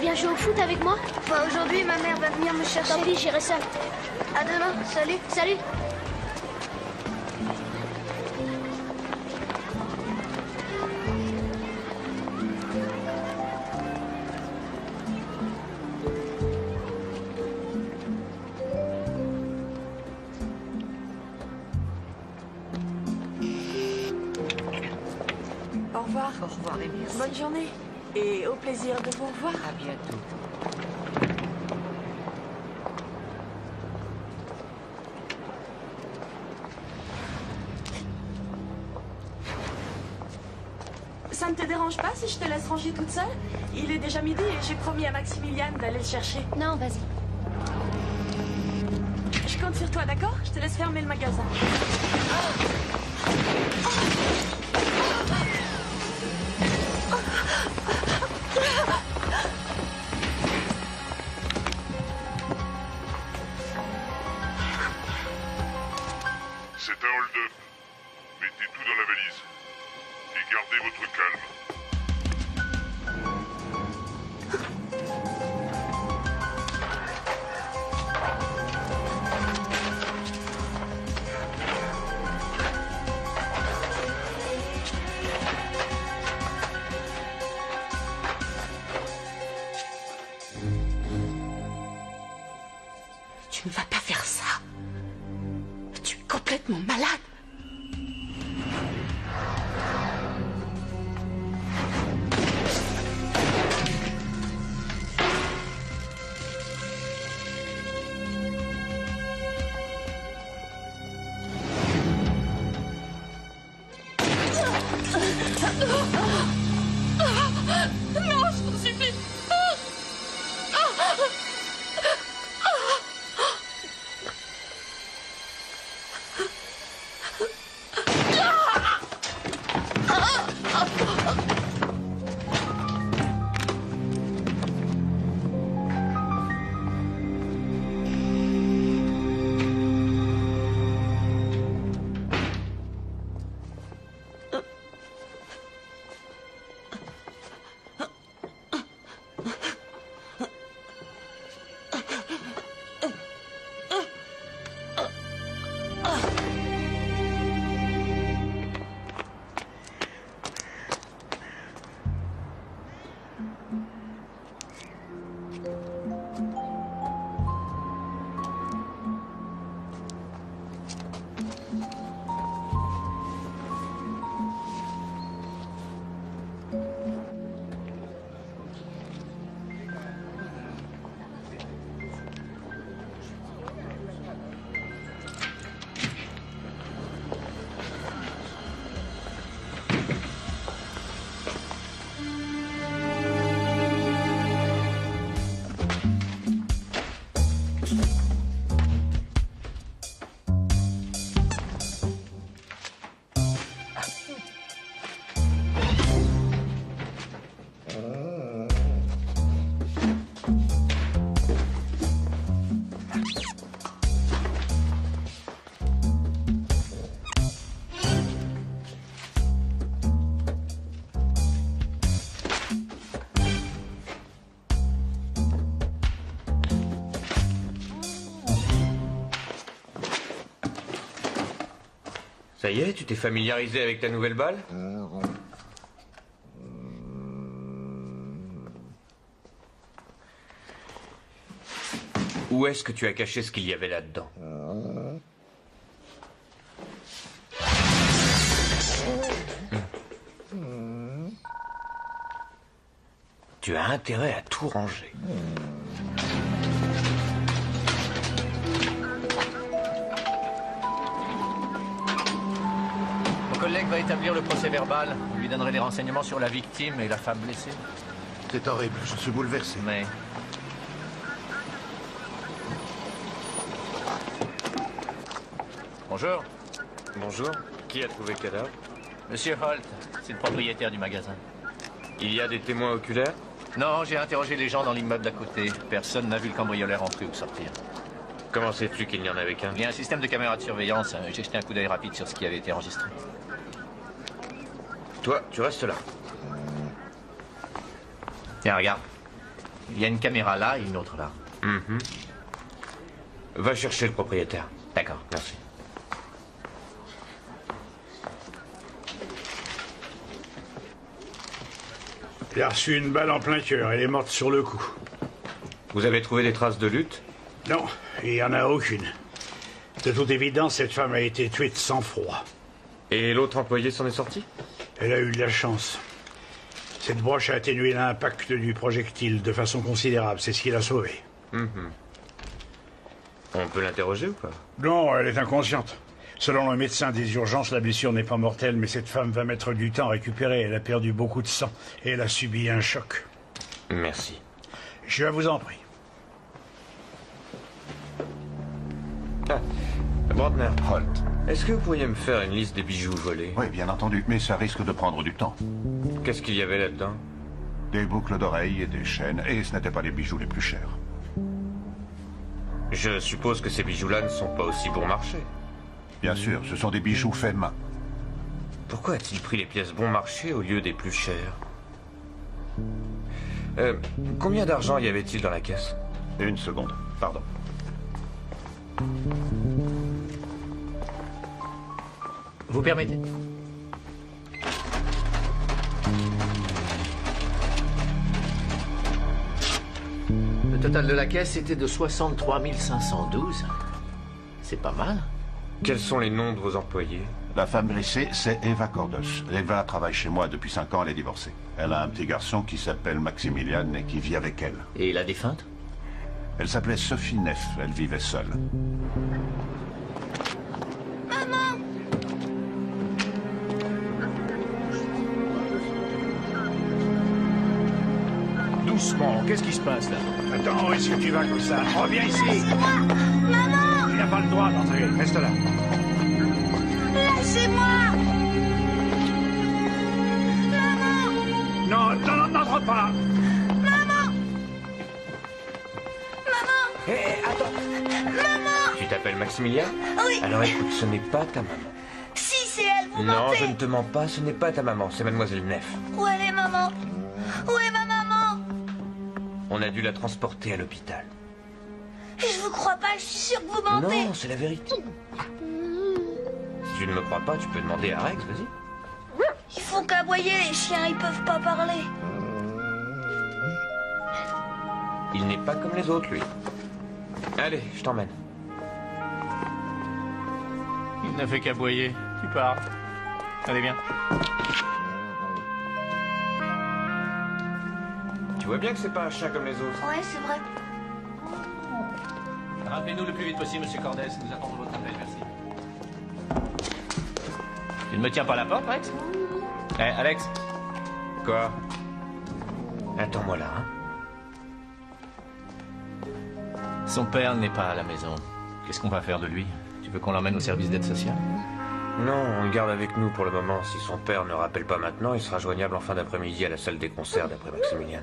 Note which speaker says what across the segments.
Speaker 1: viens jouer au foot avec moi?
Speaker 2: Pas aujourd'hui, ma mère va venir me chercher.
Speaker 1: Tant pis, j'irai seule.
Speaker 2: À demain, salut.
Speaker 1: Salut.
Speaker 3: Au revoir.
Speaker 4: Au revoir et merci.
Speaker 3: Bonne journée. Et au plaisir de vous revoir.
Speaker 4: À bientôt.
Speaker 3: Ça ne te dérange pas si je te laisse ranger toute seule? Il est déjà midi et j'ai promis à Maximiliane d'aller le chercher.
Speaker 1: Non, vas-y.
Speaker 3: Je compte sur toi, d'accord? Je te laisse fermer le magasin.
Speaker 5: C'est un hold-up. Mettez tout dans la valise. Et gardez votre calme.
Speaker 3: Tu ne vas pas faire ça. Tu es complètement malade. Non, je t'en supplie.
Speaker 6: Ça y est, tu t'es familiarisé avec ta nouvelle balle? Où est-ce que tu as caché ce qu'il y avait là-dedans? Tu as intérêt à tout ranger.
Speaker 7: Mon collègue va établir le procès verbal. Vous lui donnerez des renseignements sur la victime et la femme blessée.
Speaker 8: C'est horrible, je suis bouleversé.
Speaker 7: Mais... Bonjour.
Speaker 6: Bonjour. Qui a trouvé le cadavre?
Speaker 7: Monsieur Holt, c'est le propriétaire du magasin.
Speaker 6: Il y a des témoins oculaires?
Speaker 7: Non, j'ai interrogé les gens dans l'immeuble d'à côté. Personne n'a vu le cambrioleur entrer ou sortir.
Speaker 6: Comment sais-tu qu'il n'y en avait qu'un?
Speaker 7: Il y a un système de caméra de surveillance. J'ai jeté un coup d'œil rapide sur ce qui avait été enregistré.
Speaker 6: Toi, tu restes là.
Speaker 7: Tiens, regarde. Il y a une caméra là et une autre là.
Speaker 6: Mhm. Va chercher le propriétaire.
Speaker 7: D'accord.
Speaker 6: Merci.
Speaker 1: Il a reçu une balle en plein cœur. Elle est morte sur le coup.
Speaker 6: Vous avez trouvé des traces de lutte?
Speaker 1: Non, il n'y en a aucune. De toute évidence, cette femme a été tuée de sang-froid.
Speaker 6: Et l'autre employé s'en est sorti?
Speaker 1: Elle a eu de la chance. Cette broche a atténué l'impact du projectile de façon considérable. C'est ce qui l'a sauvée.
Speaker 6: Mhm. On peut l'interroger ou pas?
Speaker 1: Non, elle est inconsciente. Selon le médecin des urgences, la blessure n'est pas mortelle, mais cette femme va mettre du temps à récupérer. Elle a perdu beaucoup de sang et elle a subi un choc.
Speaker 6: Merci.
Speaker 1: Je vous en prie.
Speaker 6: Ah, Brandner,
Speaker 8: Holt.
Speaker 6: est-ce que vous pourriez me faire une liste des bijoux volés?
Speaker 8: Oui, bien entendu, mais ça risque de prendre du temps.
Speaker 6: Qu'est-ce qu'il y avait là-dedans?
Speaker 8: Des boucles d'oreilles et des chaînes, et ce n'étaient pas les bijoux les plus chers.
Speaker 6: Je suppose que ces bijoux-là ne sont pas aussi bon marché.
Speaker 8: Bien sûr, ce sont des bijoux faits main.
Speaker 6: Pourquoi a-t-il pris les pièces bon marché au lieu des plus chères? Combien d'argent y avait-il dans la caisse?
Speaker 8: Une seconde, pardon.
Speaker 7: Vous permettez? Le total de la caisse était de 63 512. C'est pas mal.
Speaker 6: Quels sont les noms de vos employés?
Speaker 8: La femme blessée, c'est Eva Cordos. Eva travaille chez moi depuis 5 ans, elle est divorcée. Elle a un petit garçon qui s'appelle Maximilian et qui vit avec elle.
Speaker 7: Et la défunte?
Speaker 8: Elle s'appelait Sophie Neff, elle vivait seule.
Speaker 4: Doucement, qu'est-ce qui se passe là?
Speaker 1: Attends, où est-ce que tu vas comme ça? Reviens ici!
Speaker 2: Laissez-moi! Maman!
Speaker 1: Tu n'as pas le droit d'entrer. Reste là.
Speaker 2: Laissez-moi! Maman!
Speaker 1: Non, non, n'entre pas!
Speaker 2: Maman! Maman!
Speaker 6: Tu t'appelles Maximilien?
Speaker 2: Oui.
Speaker 6: Alors écoute, ce n'est pas ta maman.
Speaker 2: Si, c'est elle, vous
Speaker 6: Non,
Speaker 2: mentez!
Speaker 6: je ne te mens pas, ce n'est pas ta maman, c'est mademoiselle Neff.
Speaker 2: Où elle est, maman? Où est ma maman?
Speaker 6: On a dû la transporter à l'hôpital.
Speaker 2: Je vous crois pas, je suis sûre que vous mentez!
Speaker 6: Non, c'est la vérité. Si tu ne me crois pas, tu peux demander à Rex, vas-y.
Speaker 2: Ils font qu'aboyer, les chiens, ils peuvent pas parler.
Speaker 6: Il n'est pas comme les autres, lui. Allez, je t'emmène.
Speaker 7: Il n'a fait qu'aboyer. Tu pars. Allez, viens.
Speaker 6: Tu vois bien que c'est pas un chien comme les autres.
Speaker 2: Ouais, c'est vrai.
Speaker 7: Rappelez-nous le plus vite possible, monsieur Cordes. Nous attendons votre appel, merci. Tu ne me tiens pas la porte, Rex? Eh, Alex?
Speaker 6: Quoi? Attends-moi là, hein.
Speaker 7: Son père n'est pas à la maison. Qu'est-ce qu'on va faire de lui? Tu veux qu'on l'emmène au service d'aide sociale?
Speaker 6: Non, on le garde avec nous pour le moment. Si son père ne rappelle pas maintenant, il sera joignable en fin d'après-midi à la salle des concerts d'après Maximilian.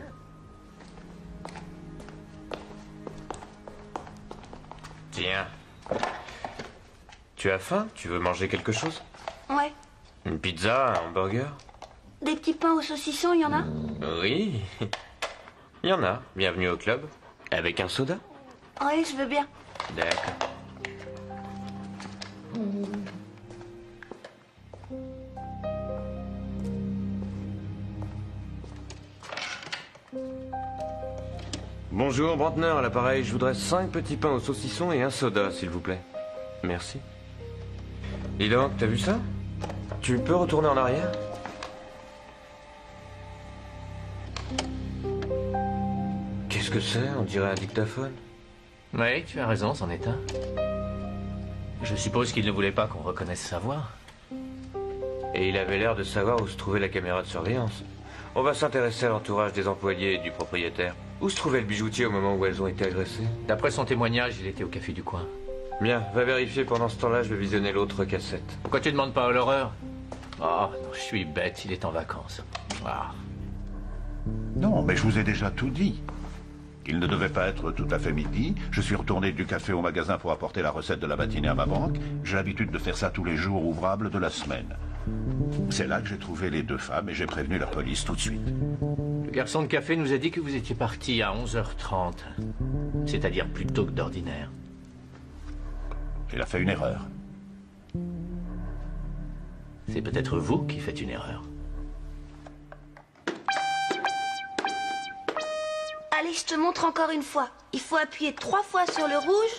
Speaker 6: Tiens. Tu as faim? Tu veux manger quelque chose?
Speaker 2: Ouais.
Speaker 6: Une pizza, un hamburger?
Speaker 2: Des petits pains au saucisson, il y en a?
Speaker 6: Oui. Il y en a. Bienvenue au club. Avec un soda?
Speaker 2: Oui, je veux bien.
Speaker 6: D'accord. Bonjour, Brandner à l'appareil. Je voudrais 5 petits pains au saucisson et un soda, s'il vous plaît. Merci. Dis donc, t'as vu ça? Tu peux retourner en arrière? Qu'est-ce que c'est? On dirait un dictaphone.
Speaker 7: Oui, tu as raison, c'en est un. Je suppose qu'il ne voulait pas qu'on reconnaisse sa voix.
Speaker 6: Et il avait l'air de savoir où se trouvait la caméra de surveillance. On va s'intéresser à l'entourage des employés et du propriétaire. Où se trouvait le bijoutier au moment où elles ont été agressées?
Speaker 7: D'après son témoignage, il était au café du coin.
Speaker 6: Bien, va vérifier pendant ce temps-là, je vais visionner l'autre cassette.
Speaker 7: Pourquoi tu demandes pas à l'horreur? Oh, non, je suis bête, il est en vacances. Ah.
Speaker 8: Non, mais je vous ai déjà tout dit. Il ne devait pas être tout à fait midi. Je suis retourné du café au magasin pour apporter la recette de la matinée à ma banque. J'ai l'habitude de faire ça tous les jours ouvrables de la semaine. C'est là que j'ai trouvé les deux femmes et j'ai prévenu la police tout de suite.
Speaker 7: Le garçon de café nous a dit que vous étiez parti à 11h30. C'est-à-dire plus tôt que d'ordinaire.
Speaker 8: Il a fait une erreur.
Speaker 7: C'est peut-être vous qui faites une erreur.
Speaker 2: Allez, je te montre encore une fois. Il faut appuyer 3 fois sur le rouge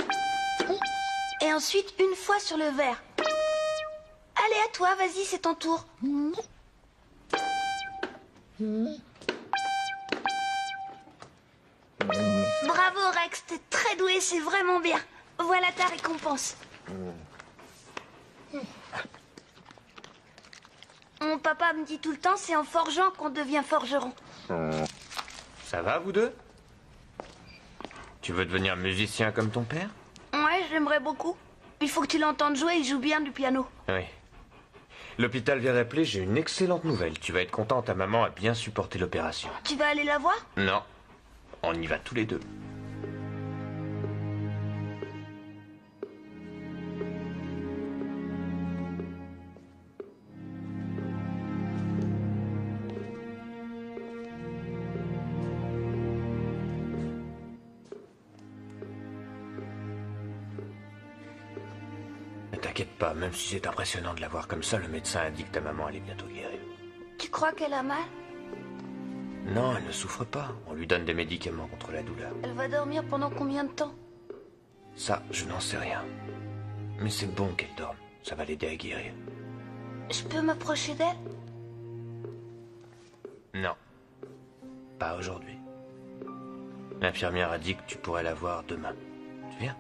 Speaker 2: et ensuite une fois sur le vert. Allez, à toi, vas-y, c'est ton tour. Bravo, Rex, t'es très doué, c'est vraiment bien. Voilà ta récompense. Mon papa me dit tout le temps, c'est en forgeant qu'on devient forgeron.
Speaker 6: Ça va, vous deux? Tu veux devenir musicien comme ton père?
Speaker 2: Ouais, j'aimerais beaucoup. Il faut que tu l'entendes jouer, il joue bien du piano.
Speaker 6: Oui. L'hôpital vient d'appeler, j'ai une excellente nouvelle. Tu vas être content, ta maman a bien supporté l'opération.
Speaker 2: Tu vas aller la voir?
Speaker 6: Non. On y va tous les deux. Ne t'inquiète pas, même si c'est impressionnant de la voir comme ça, le médecin a dit que ta maman allait bientôt guérir.
Speaker 2: Tu crois qu'elle a mal?
Speaker 6: Non, elle ne souffre pas. On lui donne des médicaments contre la douleur.
Speaker 2: Elle va dormir pendant combien de temps?
Speaker 6: Ça, je n'en sais rien. Mais c'est bon qu'elle dorme. Ça va l'aider à guérir.
Speaker 2: Je peux m'approcher d'elle?
Speaker 6: Non. Pas aujourd'hui. L'infirmière a dit que tu pourrais la voir demain. Tu viens?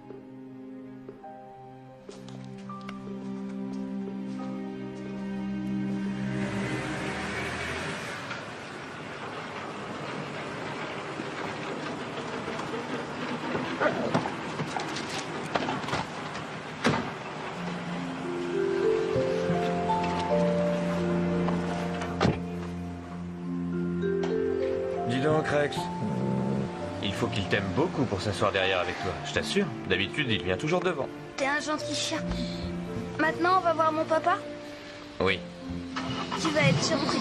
Speaker 6: Dis donc, Rex. Il faut qu'il t'aime beaucoup pour s'asseoir derrière avec toi, je t'assure. D'habitude, il vient toujours devant.
Speaker 2: T'es un gentil chien. Maintenant, on va voir mon papa?
Speaker 6: Oui.
Speaker 2: Tu vas être surpris.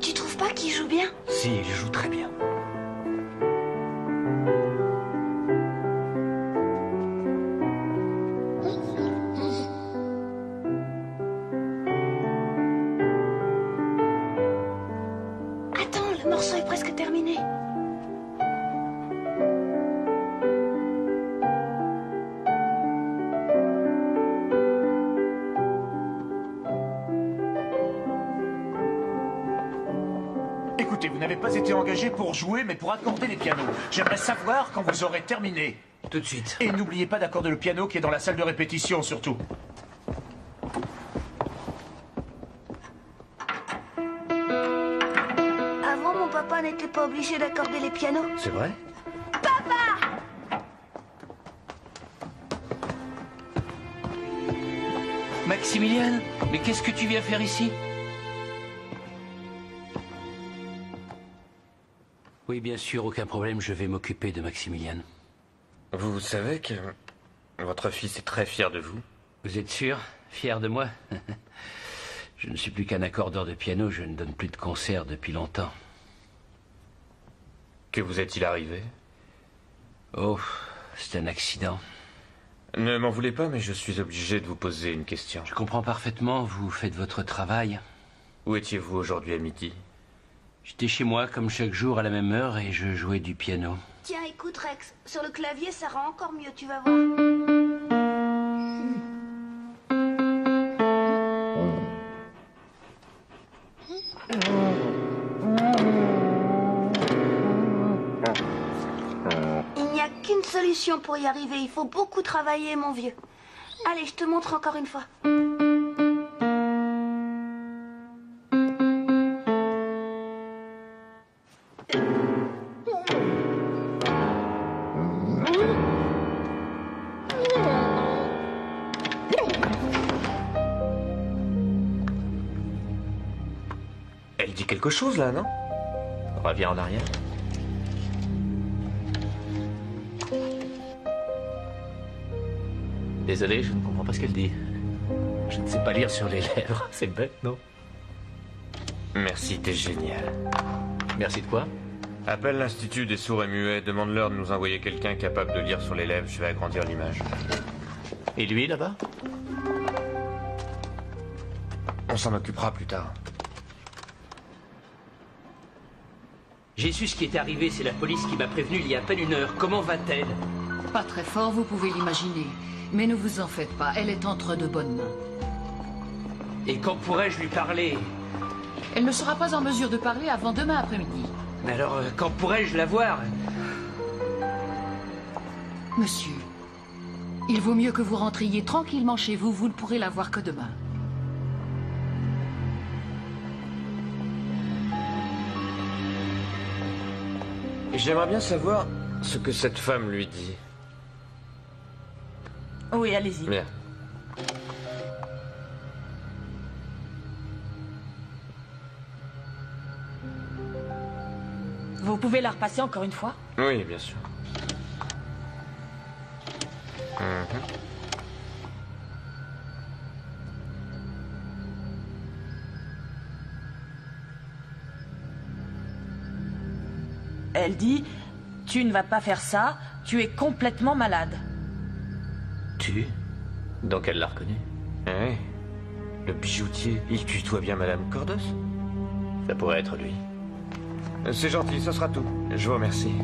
Speaker 2: Tu trouves pas qu'il joue bien?
Speaker 6: Si, il joue très bien.
Speaker 2: Attends, le morceau est presque terminé.
Speaker 4: Écoutez, vous n'avez pas été engagé pour jouer, mais pour accorder les pianos. J'aimerais savoir quand vous aurez terminé.
Speaker 7: Tout de suite.
Speaker 4: Et n'oubliez pas d'accorder le piano qui est dans la salle de répétition, surtout.
Speaker 2: Avant, mon papa n'était pas obligé d'accorder les pianos.
Speaker 6: C'est vrai?
Speaker 7: Maximilian, mais qu'est-ce que tu viens faire ici? Oui, bien sûr, aucun problème, je vais m'occuper de Maximilian.
Speaker 6: Vous savez que votre fils est très fier de vous.
Speaker 7: Vous êtes sûr? Fier de moi? Je ne suis plus qu'un accordeur de piano, je ne donne plus de concerts depuis longtemps.
Speaker 6: Que vous est-il arrivé?
Speaker 7: Oh, c'est un accident.
Speaker 6: Ne m'en voulez pas, mais je suis obligé de vous poser une question.
Speaker 7: Je comprends parfaitement, vous faites votre travail.
Speaker 6: Où étiez-vous aujourd'hui à midi?
Speaker 7: J'étais chez moi comme chaque jour à la même heure et je jouais du piano.
Speaker 2: Tiens, écoute, Rex. Sur le clavier, ça rend encore mieux, tu vas voir. Il n'y a qu'une solution pour y arriver. Il faut beaucoup travailler, mon vieux. Allez, je te montre encore une fois.
Speaker 6: Elle dit quelque chose là, non? Reviens en arrière.
Speaker 7: Désolé, je ne comprends pas ce qu'elle dit. Je ne sais pas lire sur les lèvres. C'est bête, non?
Speaker 6: Merci, t'es génial.
Speaker 7: Merci de quoi?
Speaker 6: Appelle l'Institut des sourds et muets, demande-leur de nous envoyer quelqu'un capable de lire sur les lèvres, je vais agrandir l'image.
Speaker 7: Et lui, là-bas?
Speaker 6: On s'en occupera plus tard.
Speaker 9: J'ai su ce qui était arrivé, c'est la police qui m'a prévenu il y a à peine une heure. Comment va-t-elle?
Speaker 10: Pas très fort, vous pouvez l'imaginer. Mais ne vous en faites pas, elle est entre de bonnes mains.
Speaker 9: Et quand pourrais-je lui parler?
Speaker 10: Elle ne sera pas en mesure de parler avant demain après-midi.
Speaker 9: Mais alors, quand pourrais-je la voir?
Speaker 10: Monsieur, il vaut mieux que vous rentriez tranquillement chez vous, vous ne pourrez la voir que demain.
Speaker 6: J'aimerais bien savoir ce que cette femme lui dit.
Speaker 3: Oui, allez-y.
Speaker 6: Bien.
Speaker 3: Vous pouvez la repasser encore une fois?
Speaker 6: Oui, bien sûr.
Speaker 3: Elle dit, tu ne vas pas faire ça, tu es complètement malade.
Speaker 7: Tu? Donc elle l'a reconnu?
Speaker 6: Oui. Le bijoutier, il tutoie bien Madame Cordos?
Speaker 7: Ça pourrait être lui.
Speaker 6: C'est gentil, ce sera tout. Je vous remercie.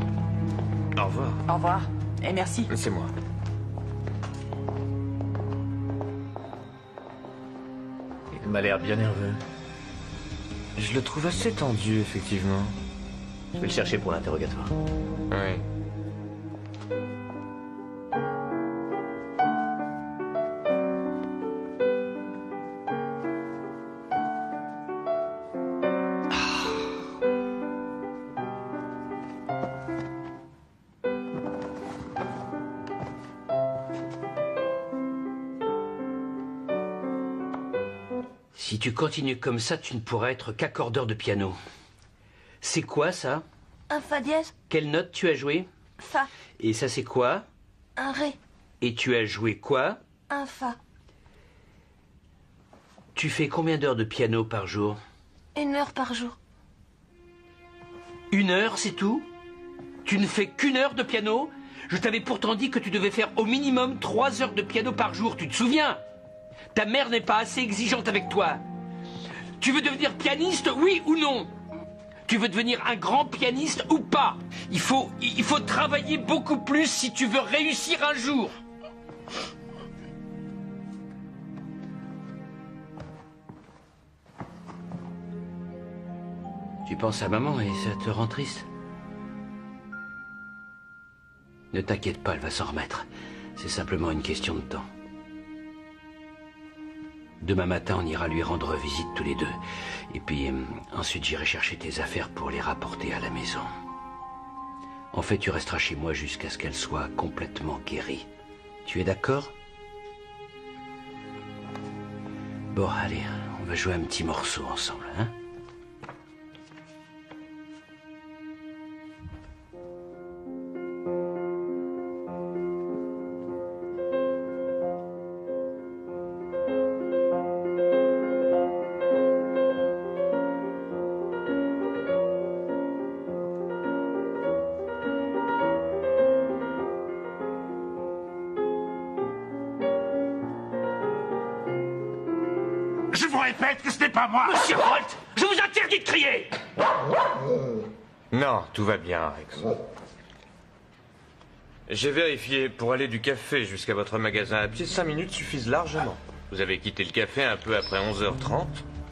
Speaker 6: Au revoir.
Speaker 3: Au revoir, et merci.
Speaker 6: C'est moi.
Speaker 7: Il m'a l'air bien nerveux.
Speaker 6: Je le trouve assez tendu, effectivement.
Speaker 7: Je vais le chercher pour l'interrogatoire.
Speaker 6: Oui.
Speaker 9: Si tu continues comme ça, tu ne pourras être qu'accordeur de piano. C'est quoi, ça?
Speaker 2: Un fa dièse,
Speaker 9: Quelle note tu as joué?
Speaker 2: fa,
Speaker 9: Et ça, c'est quoi?
Speaker 2: un ré,
Speaker 9: Et tu as joué quoi?
Speaker 2: un fa.
Speaker 9: Tu fais combien d'heures de piano par jour?
Speaker 2: 1 heure par jour.
Speaker 9: 1 heure, c'est tout? Tu ne fais qu'1 heure de piano? Je t'avais pourtant dit que tu devais faire au minimum 3 heures de piano par jour, tu te souviens? Ta mère n'est pas assez exigeante avec toi. Tu veux devenir pianiste, oui ou non? Tu veux devenir un grand pianiste ou pas? Il faut travailler beaucoup plus si tu veux réussir un jour. Tu penses à maman et ça te rend triste? Ne t'inquiète pas, elle va s'en remettre. C'est simplement une question de temps. Demain matin, on ira lui rendre visite tous les deux. Et puis, ensuite, j'irai chercher tes affaires pour les rapporter à la maison. En fait, tu resteras chez moi jusqu'à ce qu'elle soit complètement guérie. Tu es d'accord? Bon, allez, on va jouer un petit morceau ensemble, hein?
Speaker 4: Je vous répète que ce n'est pas moi.
Speaker 9: Monsieur Holt, je vous interdis de crier!
Speaker 6: Non, tout va bien, Rex. J'ai vérifié. Pour aller du café jusqu'à votre magasin à pied, 5 minutes suffisent largement. Vous avez quitté le café un peu après 11h30.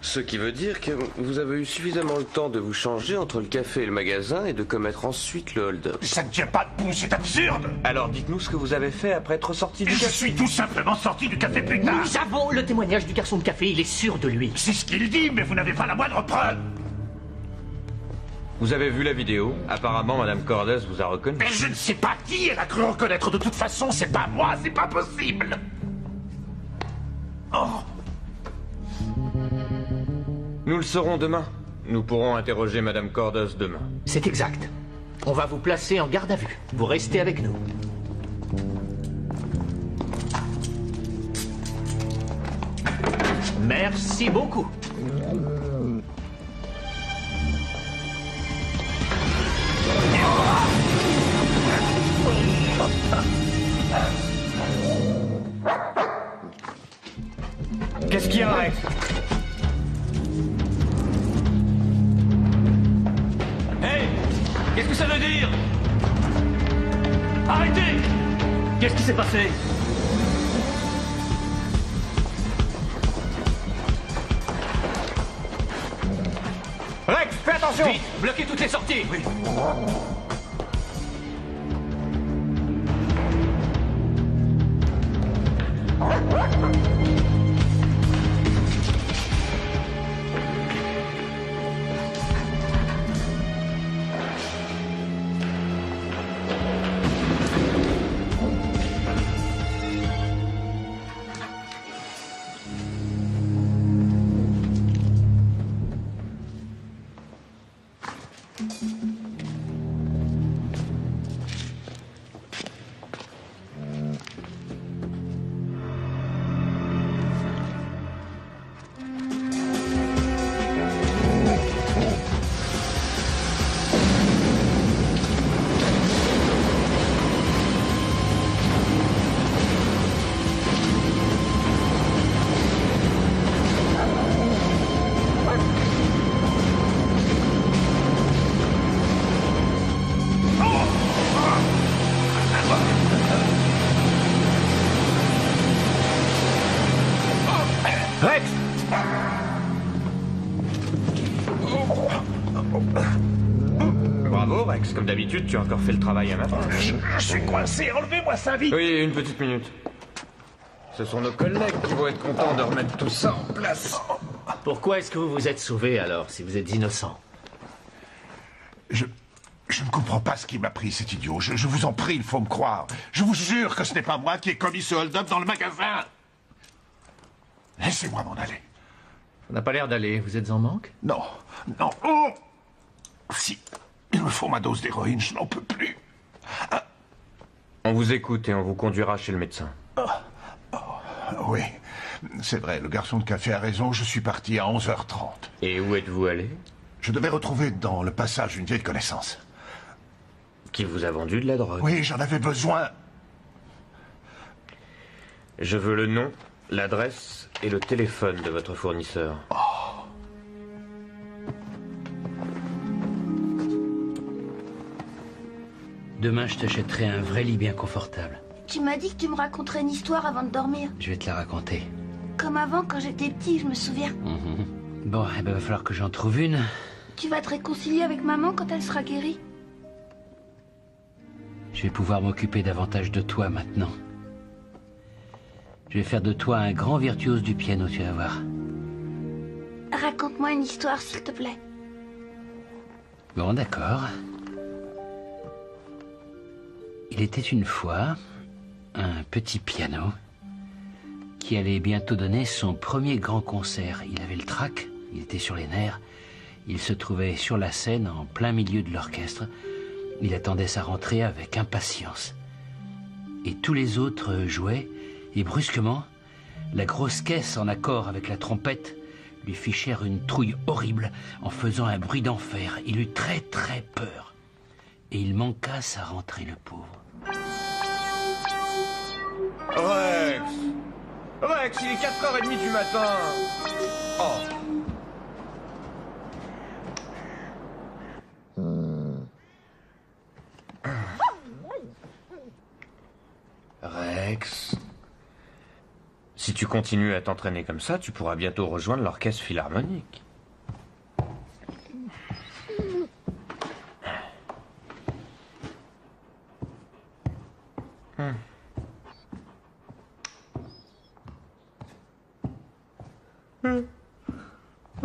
Speaker 6: Ce qui veut dire que vous avez eu suffisamment le temps de vous changer entre le café et le magasin et de commettre ensuite le hold-up.
Speaker 4: Ça ne tient pas debout, c'est absurde.
Speaker 6: Alors dites-nous ce que vous avez fait après être sorti du
Speaker 4: Je
Speaker 6: café.
Speaker 4: suis tout simplement sorti du café plus tard.
Speaker 9: Nous avons le témoignage du garçon de café, il est sûr de lui.
Speaker 4: C'est ce qu'il dit, mais vous n'avez pas la moindre preuve.
Speaker 6: Vous avez vu la vidéo. Apparemment, Madame Cordes vous a reconnu.
Speaker 4: Mais je ne sais pas qui elle a cru reconnaître. De toute façon, c'est pas moi, c'est pas possible. Oh.
Speaker 6: Nous le saurons demain. Nous pourrons interroger Madame Cordes demain.
Speaker 7: C'est exact. On va vous placer en garde à vue. Vous restez avec nous. Merci beaucoup.
Speaker 6: Qu'est-ce qu'il y a, Rex?
Speaker 9: Hey! Qu'est-ce que ça veut dire? Arrêtez! Qu'est-ce qui s'est passé?
Speaker 6: Rex, fais attention!
Speaker 9: Vite, bloquez toutes les sorties! Oui.
Speaker 6: Rex! Bravo, Rex. Comme d'habitude, tu as encore fait le travail à ma place.
Speaker 4: Je suis coincé, enlevez-moi ça vite.
Speaker 6: Oui, une petite minute. Ce sont nos collègues qui vont être contents de remettre tout ça en place.
Speaker 7: Pourquoi est-ce que vous vous êtes sauvé alors, si vous êtes innocent?
Speaker 4: Je ne comprends pas ce qui m'a pris, cet idiot. Je vous en prie, il faut me croire. Je vous jure que ce n'est pas moi qui ai commis ce hold-up dans le magasin. Laissez-moi m'en aller.
Speaker 7: Ça n'a pas l'air d'aller. Vous êtes en manque?
Speaker 4: Non, non. Oh, si, il me faut ma dose d'héroïne, je n'en peux plus.
Speaker 6: On vous écoute et on vous conduira chez le médecin.
Speaker 4: Oui, c'est vrai, le garçon de café a raison, je suis parti à 11h30.
Speaker 6: Et où êtes-vous allé?
Speaker 4: Je devais retrouver dans le passage une vieille connaissance.
Speaker 6: Qui vous a vendu de la drogue?
Speaker 4: Oui, j'en avais besoin.
Speaker 6: Je veux le nom, l'adresse et le téléphone de votre fournisseur.
Speaker 9: Demain, je t'achèterai un vrai lit bien confortable.
Speaker 2: Tu m'as dit que tu me raconterais une histoire avant de dormir.
Speaker 9: Je vais te la raconter.
Speaker 2: Comme avant, quand j'étais petit, je me souviens.
Speaker 9: Bon, eh ben, va falloir que j'en trouve une.
Speaker 2: Tu vas te réconcilier avec maman quand elle sera guérie.
Speaker 9: Je vais pouvoir m'occuper davantage de toi maintenant. Je vais faire de toi un grand virtuose du piano, tu vas voir.
Speaker 2: Raconte-moi une histoire, s'il te plaît.
Speaker 9: Bon, d'accord. Il était une fois un petit piano qui allait bientôt donner son premier grand concert. Il avait le trac, il était sur les nerfs. Il se trouvait sur la scène en plein milieu de l'orchestre. Il attendait sa rentrée avec impatience. Et tous les autres jouaient, et brusquement, la grosse caisse en accord avec la trompette lui fichèrent une trouille horrible en faisant un bruit d'enfer. Il eut très très peur. Et il manqua sa rentrée, le pauvre.
Speaker 6: Rex! Rex, il est 4h30 du matin! Oh! Rex... Si tu continues à t'entraîner comme ça, tu pourras bientôt rejoindre l'orchestre philharmonique.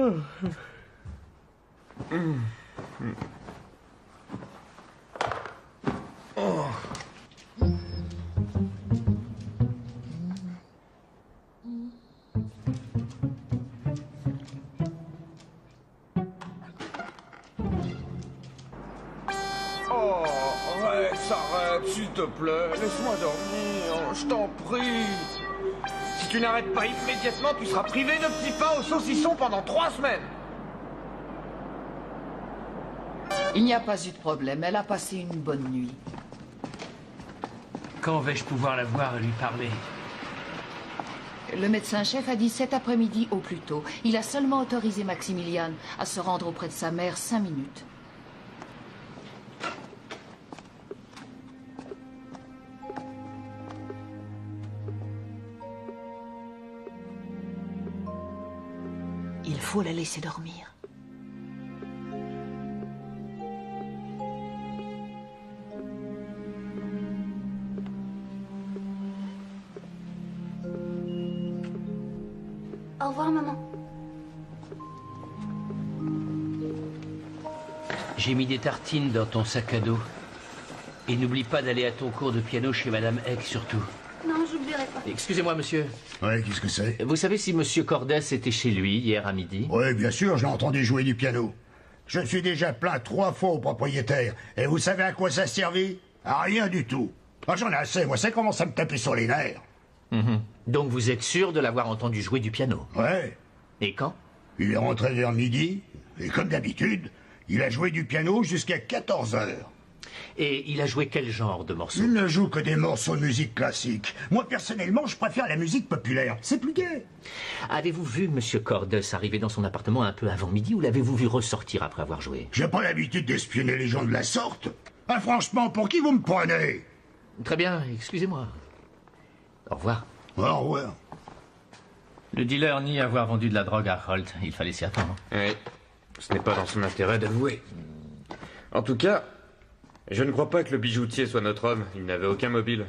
Speaker 11: Oh, Rex, arrête, s'il te plaît. Laisse-moi dormir, je t'en prie. Si tu n'arrêtes pas immédiatement, tu seras privé de petits pains au saucisson pendant 3 semaines.
Speaker 10: Il n'y a pas eu de problème. Elle a passé une bonne nuit.
Speaker 9: Quand vais-je pouvoir la voir et lui parler?
Speaker 10: Le médecin-chef a dit cet après-midi au plus tôt. Il a seulement autorisé Maximilian à se rendre auprès de sa mère 5 minutes. Il faut la laisser dormir.
Speaker 2: Au revoir, maman.
Speaker 9: J'ai mis des tartines dans ton sac à dos. Et n'oublie pas d'aller à ton cours de piano chez Madame Eck, surtout.
Speaker 2: Non, j'oublierai pas.
Speaker 9: Excusez-moi, monsieur.
Speaker 12: Ouais, qu'est-ce que c'est?
Speaker 9: Vous savez si Monsieur Cordes était chez lui hier à midi?
Speaker 12: Oui, bien sûr, je l'ai entendu jouer du piano. Je me suis déjà plaint 3 fois au propriétaire. Et vous savez à quoi ça servait? À rien du tout. Ah, j'en ai assez, moi, ça commence à me taper sur les nerfs.
Speaker 9: Donc vous êtes sûr de l'avoir entendu jouer du piano?
Speaker 12: Ouais.
Speaker 9: Et quand?
Speaker 12: Il est rentré vers midi, et comme d'habitude, il a joué du piano jusqu'à 14 heures.
Speaker 9: Et il a joué quel genre de morceaux?
Speaker 12: Il ne joue que des morceaux de musique classique. Moi, personnellement, je préfère la musique populaire. C'est plus gai.
Speaker 9: Avez-vous vu Monsieur Cordes arriver dans son appartement un peu avant midi ou l'avez-vous vu ressortir après avoir joué?
Speaker 12: J'ai pas l'habitude d'espionner les gens de la sorte. Ah, franchement, pour qui vous me prenez?
Speaker 9: Très bien, excusez-moi. Au revoir.
Speaker 12: Au revoir.
Speaker 13: Le dealer nie avoir vendu de la drogue à Holt. Il fallait s'y attendre.
Speaker 6: Oui, ce n'est pas dans son intérêt d'avouer. En tout cas, je ne crois pas que le bijoutier soit notre homme. Il n'avait aucun mobile.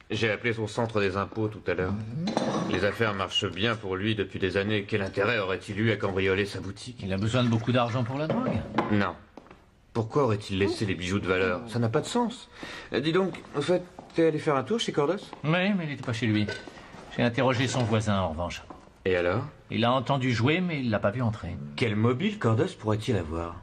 Speaker 6: J'ai appelé son centre des impôts tout à l'heure. Les affaires marchent bien pour lui depuis des années. Quel intérêt aurait-il eu à cambrioler sa boutique?
Speaker 13: Il a besoin de beaucoup d'argent pour la drogue.
Speaker 6: Non. Pourquoi aurait-il laissé les bijoux de valeur? Ça n'a pas de sens. Dis donc, au fait, t'es allé faire un tour chez Cordes?
Speaker 13: Oui, mais il n'était pas chez lui. J'ai interrogé son voisin, en revanche.
Speaker 6: Et alors?
Speaker 13: Il a entendu jouer, mais il l'a pas vu entrer.
Speaker 6: Quel mobile Cordes pourrait-il avoir?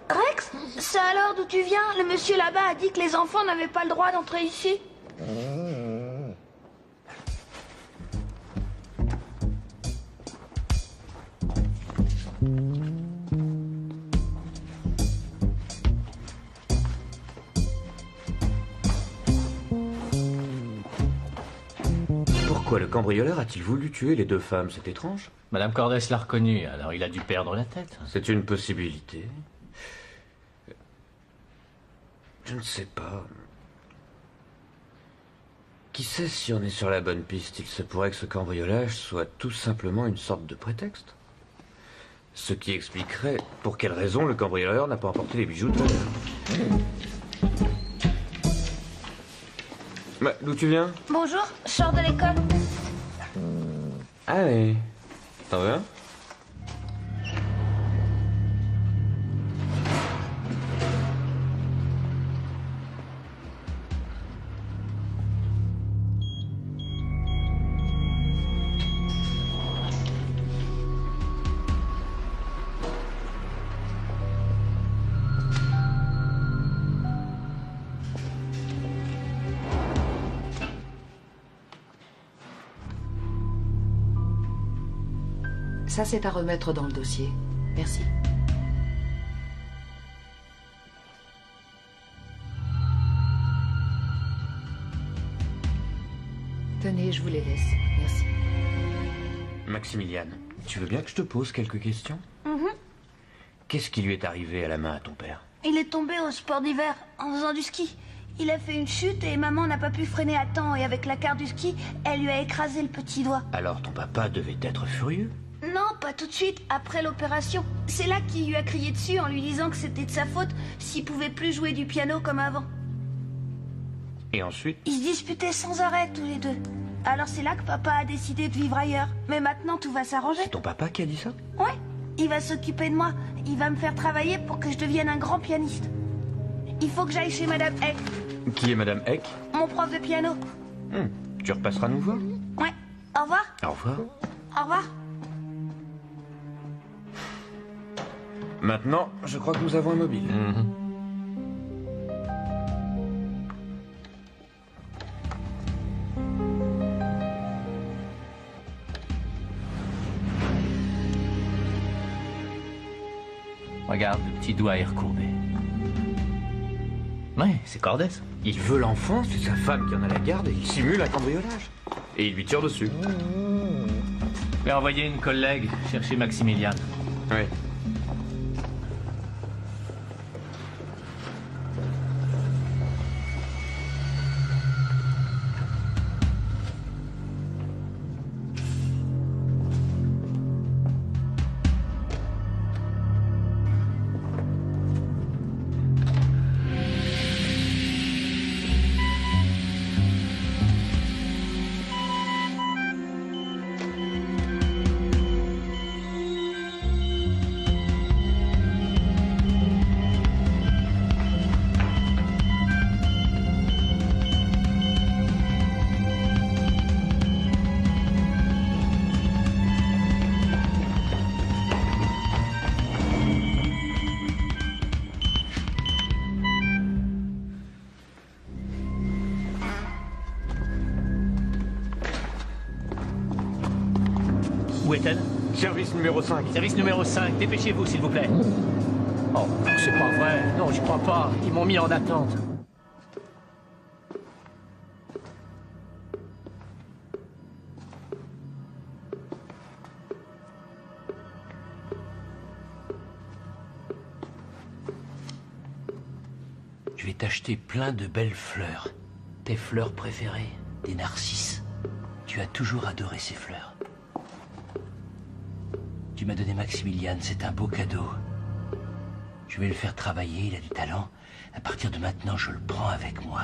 Speaker 2: Rex, c'est alors d'où tu viens? Le monsieur là-bas a dit que les enfants n'avaient pas le droit d'entrer ici.
Speaker 6: Pourquoi le cambrioleur a-t-il voulu tuer les deux femmes? C'est étrange.
Speaker 13: Madame Cordes l'a reconnu, alors il a dû perdre la tête.
Speaker 6: C'est une possibilité. Je ne sais pas. Qui sait si on est sur la bonne piste? Il se pourrait que ce cambriolage soit tout simplement une sorte de prétexte. Ce qui expliquerait pour quelle raison le cambrioleur n'a pas emporté les bijoux de valeur. Bah, d'où tu viens?
Speaker 2: Bonjour, je sors de l'école.
Speaker 6: Allez. T'en veux un?
Speaker 10: Ça, c'est à remettre dans le dossier. Merci. Tenez, je vous les laisse. Merci.
Speaker 6: Maximiliane, tu veux bien que je te pose quelques questions? Qu'est-ce qui lui est arrivé à la main à ton père?
Speaker 2: Il est tombé au sport d'hiver en faisant du ski. Il a fait une chute et maman n'a pas pu freiner à temps et avec la carte du ski, elle lui a écrasé le petit doigt.
Speaker 6: Alors ton papa devait être furieux?
Speaker 2: Non, pas tout de suite, après l'opération. C'est là qu'il lui a crié dessus en lui disant que c'était de sa faute s'il pouvait plus jouer du piano comme avant.
Speaker 6: Et ensuite?
Speaker 2: Ils se disputaient sans arrêt tous les deux. Alors c'est là que papa a décidé de vivre ailleurs. Mais maintenant tout va s'arranger.
Speaker 6: C'est ton papa qui a dit ça?
Speaker 2: Ouais, il va s'occuper de moi. Il va me faire travailler pour que je devienne un grand pianiste. Il faut que j'aille chez Madame Eck.
Speaker 6: Qui est Madame Eck?
Speaker 2: Mon prof de piano.
Speaker 6: Tu repasseras nous voir?
Speaker 2: Ouais, au revoir.
Speaker 6: Au revoir.
Speaker 2: Au revoir.
Speaker 6: Maintenant, je crois que nous avons un mobile.
Speaker 13: Regarde, le petit doigt est recourbé. Ouais, c'est Cordes.
Speaker 6: Il veut l'enfant, c'est sa femme qui en a la garde et il simule un cambriolage. Et il lui tire dessus.
Speaker 13: Je vais envoyer une collègue chercher Maximiliane.
Speaker 6: Oui.
Speaker 13: Où est-elle?
Speaker 6: Service numéro 5.
Speaker 13: Service numéro 5, dépêchez-vous, s'il vous plaît. Oh, c'est pas vrai. Non, j'y crois pas. Ils m'ont mis en attente.
Speaker 9: Je vais t'acheter plein de belles fleurs. Tes fleurs préférées, des narcisses. Tu as toujours adoré ces fleurs. Tu m'as donné Maximiliane, c'est un beau cadeau. Je vais le faire travailler, il a du talent. À partir de maintenant, je le prends avec moi.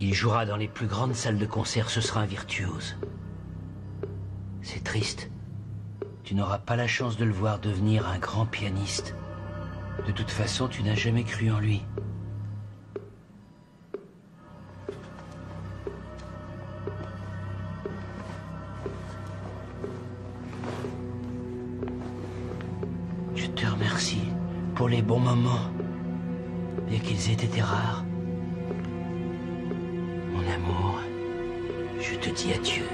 Speaker 9: Il jouera dans les plus grandes salles de concert, ce sera un virtuose. C'est triste. Tu n'auras pas la chance de le voir devenir un grand pianiste. De toute façon, tu n'as jamais cru en lui. Je te remercie pour les bons moments, bien qu'ils aient été rares. Mon amour, je te dis adieu.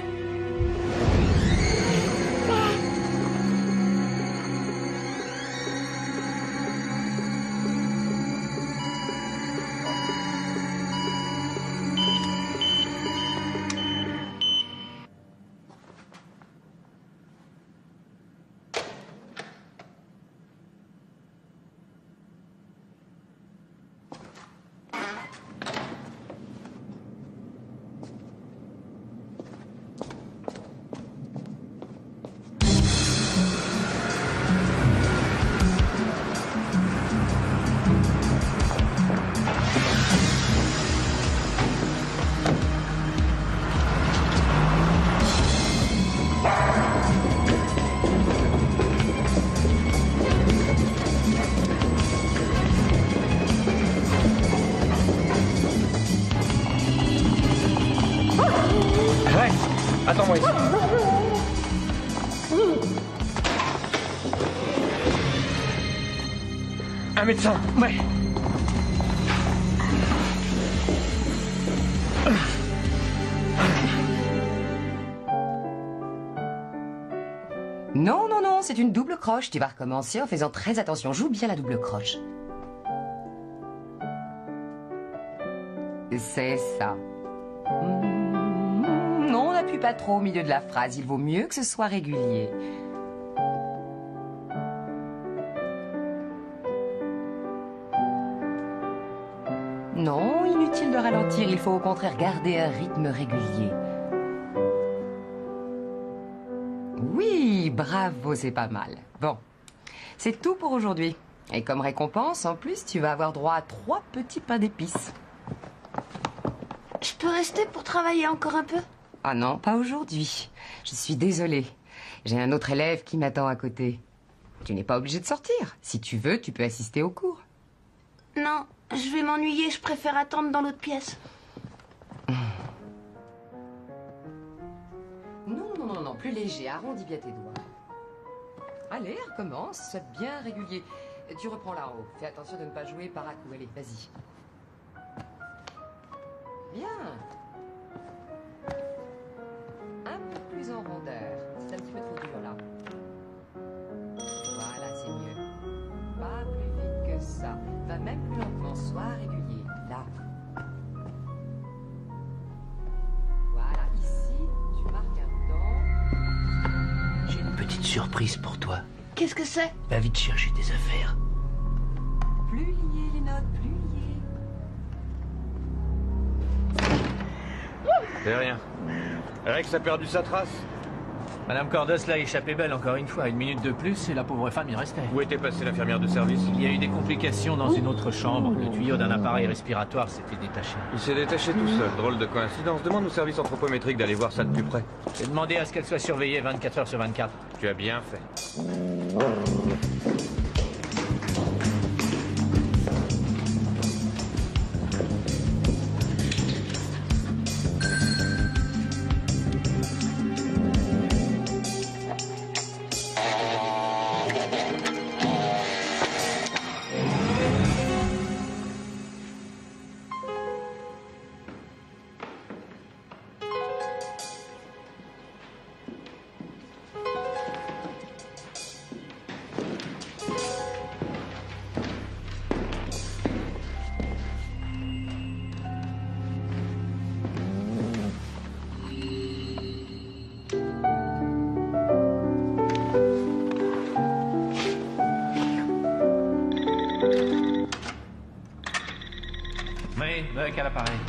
Speaker 6: Attends-moi ici. Un médecin.
Speaker 9: Ouais.
Speaker 14: c'est une double croche. Tu vas recommencer en faisant très attention. Joue bien la double croche. C'est ça. Non, on n'appuie pas trop au milieu de la phrase. Il vaut mieux que ce soit régulier. Non, inutile de ralentir. Il faut au contraire garder un rythme régulier. Oui, bravo, c'est pas mal. Bon, c'est tout pour aujourd'hui. Et comme récompense, en plus, tu vas avoir droit à 3 petits pains d'épices.
Speaker 2: Je peux rester pour travailler encore un peu?
Speaker 14: Ah non, pas aujourd'hui. Je suis désolée. J'ai un autre élève qui m'attend à côté. Tu n'es pas obligé de sortir. Si tu veux, tu peux assister au cours.
Speaker 2: Non, je vais m'ennuyer. Je préfère attendre dans l'autre pièce.
Speaker 14: Non, plus léger. Arrondis bien tes doigts. Allez, recommence. Sois bien régulier. Tu reprends là-haut. Fais attention de ne pas jouer par à coup. Allez, vas-y. Bien. Un peu plus en rondeur. C'est un petit peu trop dur là. Voilà, c'est mieux. Pas plus vite que ça. Va même plus lentement. Sois régulier. Là. Voilà, ici, tu marques un temps.
Speaker 7: J'ai une petite surprise pour toi.
Speaker 2: Qu'est-ce que c'est?
Speaker 7: Va vite chercher tes affaires.
Speaker 14: Plus lié les notes, plus lié.
Speaker 6: C'est rien. Rex a perdu sa trace.
Speaker 13: Madame Cordos l'a échappé belle encore une fois. 1 minute de plus et la pauvre femme y restait.
Speaker 6: Où était passée l'infirmière de service?
Speaker 13: Il y a eu des complications dans une autre chambre. Le tuyau d'un appareil respiratoire s'était détaché.
Speaker 6: Il s'est détaché tout seul. Drôle de coïncidence. Demande au service anthropométrique d'aller voir ça de plus près.
Speaker 13: J'ai demandé à ce qu'elle soit surveillée 24 heures sur 24.
Speaker 6: Tu as bien fait.
Speaker 13: Oui, Buck à l'appareil.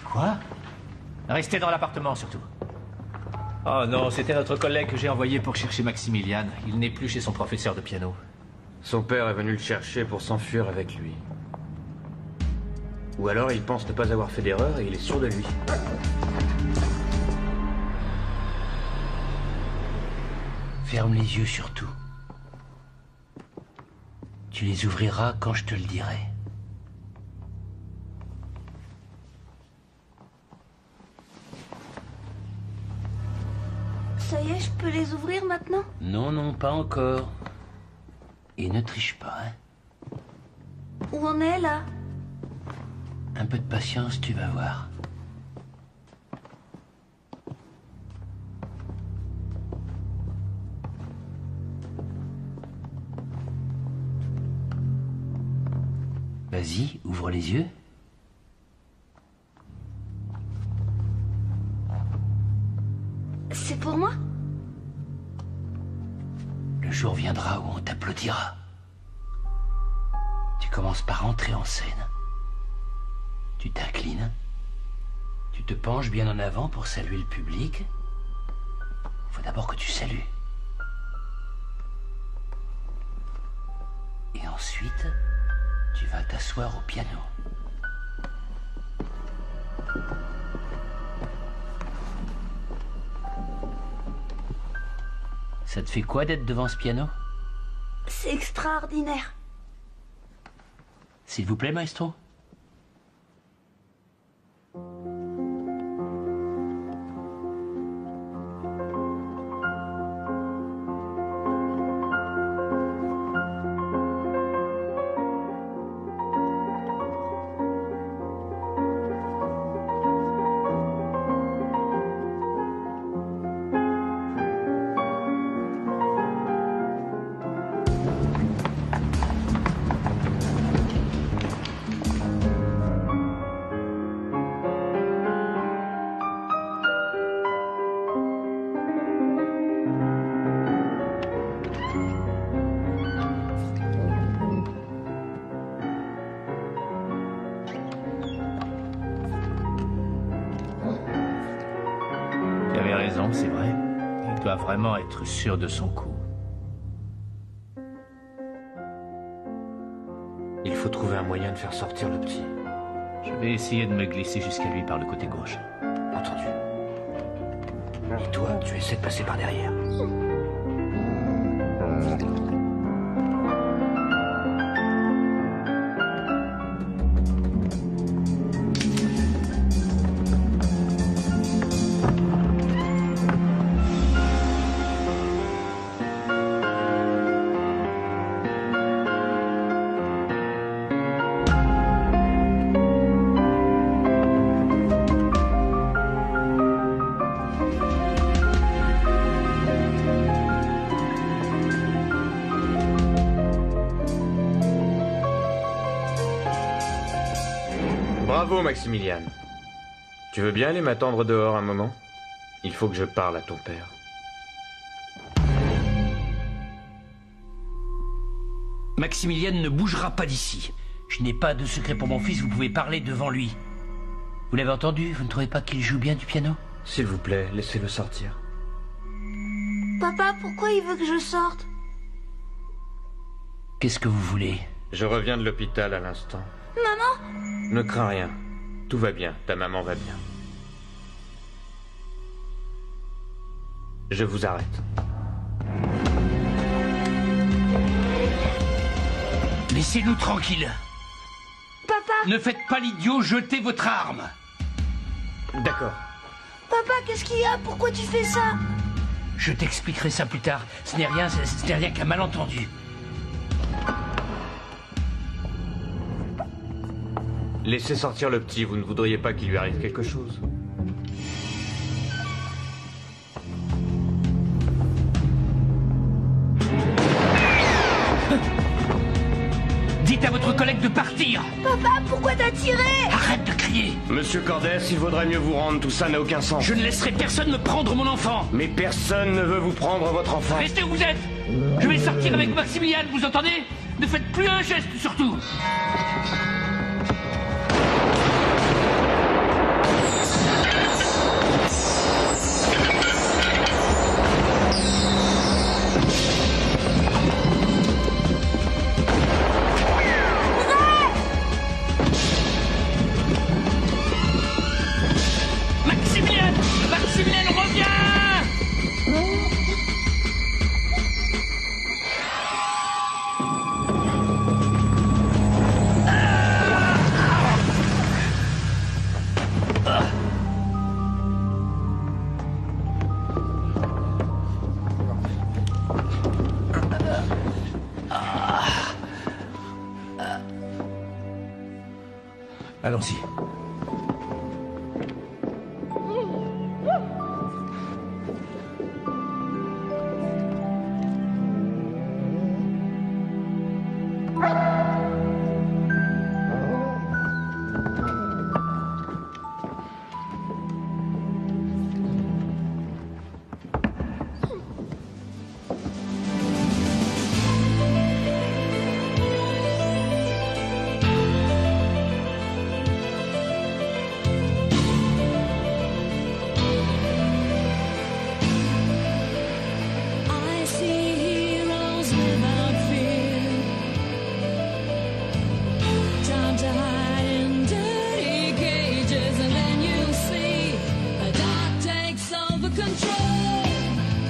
Speaker 7: Quoi?
Speaker 13: Restez dans l'appartement surtout. Oh non, c'était notre collègue que j'ai envoyé pour chercher Maximilian. Il n'est plus chez son professeur de piano.
Speaker 6: Son père est venu le chercher pour s'enfuir avec lui. Ou alors il pense ne pas avoir fait d'erreur et il est sûr de lui.
Speaker 7: Ferme les yeux surtout. Tu les ouvriras quand je te le dirai.
Speaker 2: Ça y est, je peux les ouvrir maintenant?
Speaker 7: Non, non, pas encore. Et ne triche pas, hein.
Speaker 2: Où on est là?
Speaker 7: Un peu de patience, tu vas voir. Vas-y, ouvre les yeux.
Speaker 2: C'est pour moi?
Speaker 7: Le jour viendra où on t'applaudira. Tu commences par entrer en scène. Tu t'inclines. Tu te penches bien en avant pour saluer le public. Faut d'abord que tu salues. Et ensuite, tu vas t'asseoir au piano. Ça te fait quoi d'être devant ce piano?
Speaker 2: C'est extraordinaire.
Speaker 7: S'il vous plaît, maestro.
Speaker 13: raison, c'est vrai. Il doit vraiment être sûr de son coup.
Speaker 6: Il faut trouver un moyen de faire sortir le petit.
Speaker 13: Je vais essayer de me glisser jusqu'à lui par le côté gauche.
Speaker 6: Entendu. Et toi, tu essaies de passer par derrière. Bravo, Maximilian. Tu veux bien aller m'attendre dehors un moment? Il faut que je parle à ton père.
Speaker 9: Maximilian ne bougera pas d'ici. Je n'ai pas de secret pour mon fils, vous pouvez parler devant lui. Vous l'avez entendu? Vous ne trouvez pas qu'il joue bien du piano?
Speaker 6: S'il vous plaît, laissez-le sortir.
Speaker 2: Papa, pourquoi il veut que je sorte?
Speaker 9: Qu'est-ce que vous voulez?
Speaker 6: Je reviens de l'hôpital à l'instant.
Speaker 2: Maman?
Speaker 6: Ne crains rien. Tout va bien, ta maman va bien. Je vous arrête.
Speaker 9: Laissez-nous tranquilles.
Speaker 2: Papa?
Speaker 9: Ne faites pas l'idiot, jetez votre arme.
Speaker 6: D'accord.
Speaker 2: Papa, qu'est-ce qu'il y a? Pourquoi tu fais ça?
Speaker 9: Je t'expliquerai ça plus tard. Ce n'est rien qu'un malentendu.
Speaker 6: Laissez sortir le petit, vous ne voudriez pas qu'il lui arrive quelque chose.
Speaker 9: Dites à votre collègue de partir.
Speaker 2: Papa, pourquoi t'as tiré?
Speaker 9: Arrête de crier.
Speaker 6: Monsieur Cordes, il vaudrait mieux vous rendre, tout ça n'a aucun sens.
Speaker 9: Je ne laisserai personne me prendre mon enfant.
Speaker 6: Mais personne ne veut vous prendre votre enfant.
Speaker 9: Restez où vous êtes. Je vais sortir avec Maximilian, vous entendez? Ne faites plus un geste, surtout.
Speaker 15: Maximilian, reviens!
Speaker 9: Allons-y.
Speaker 15: I see heroes without fear. Time to hide in dirty cages, and then you'll see a dark takes over control.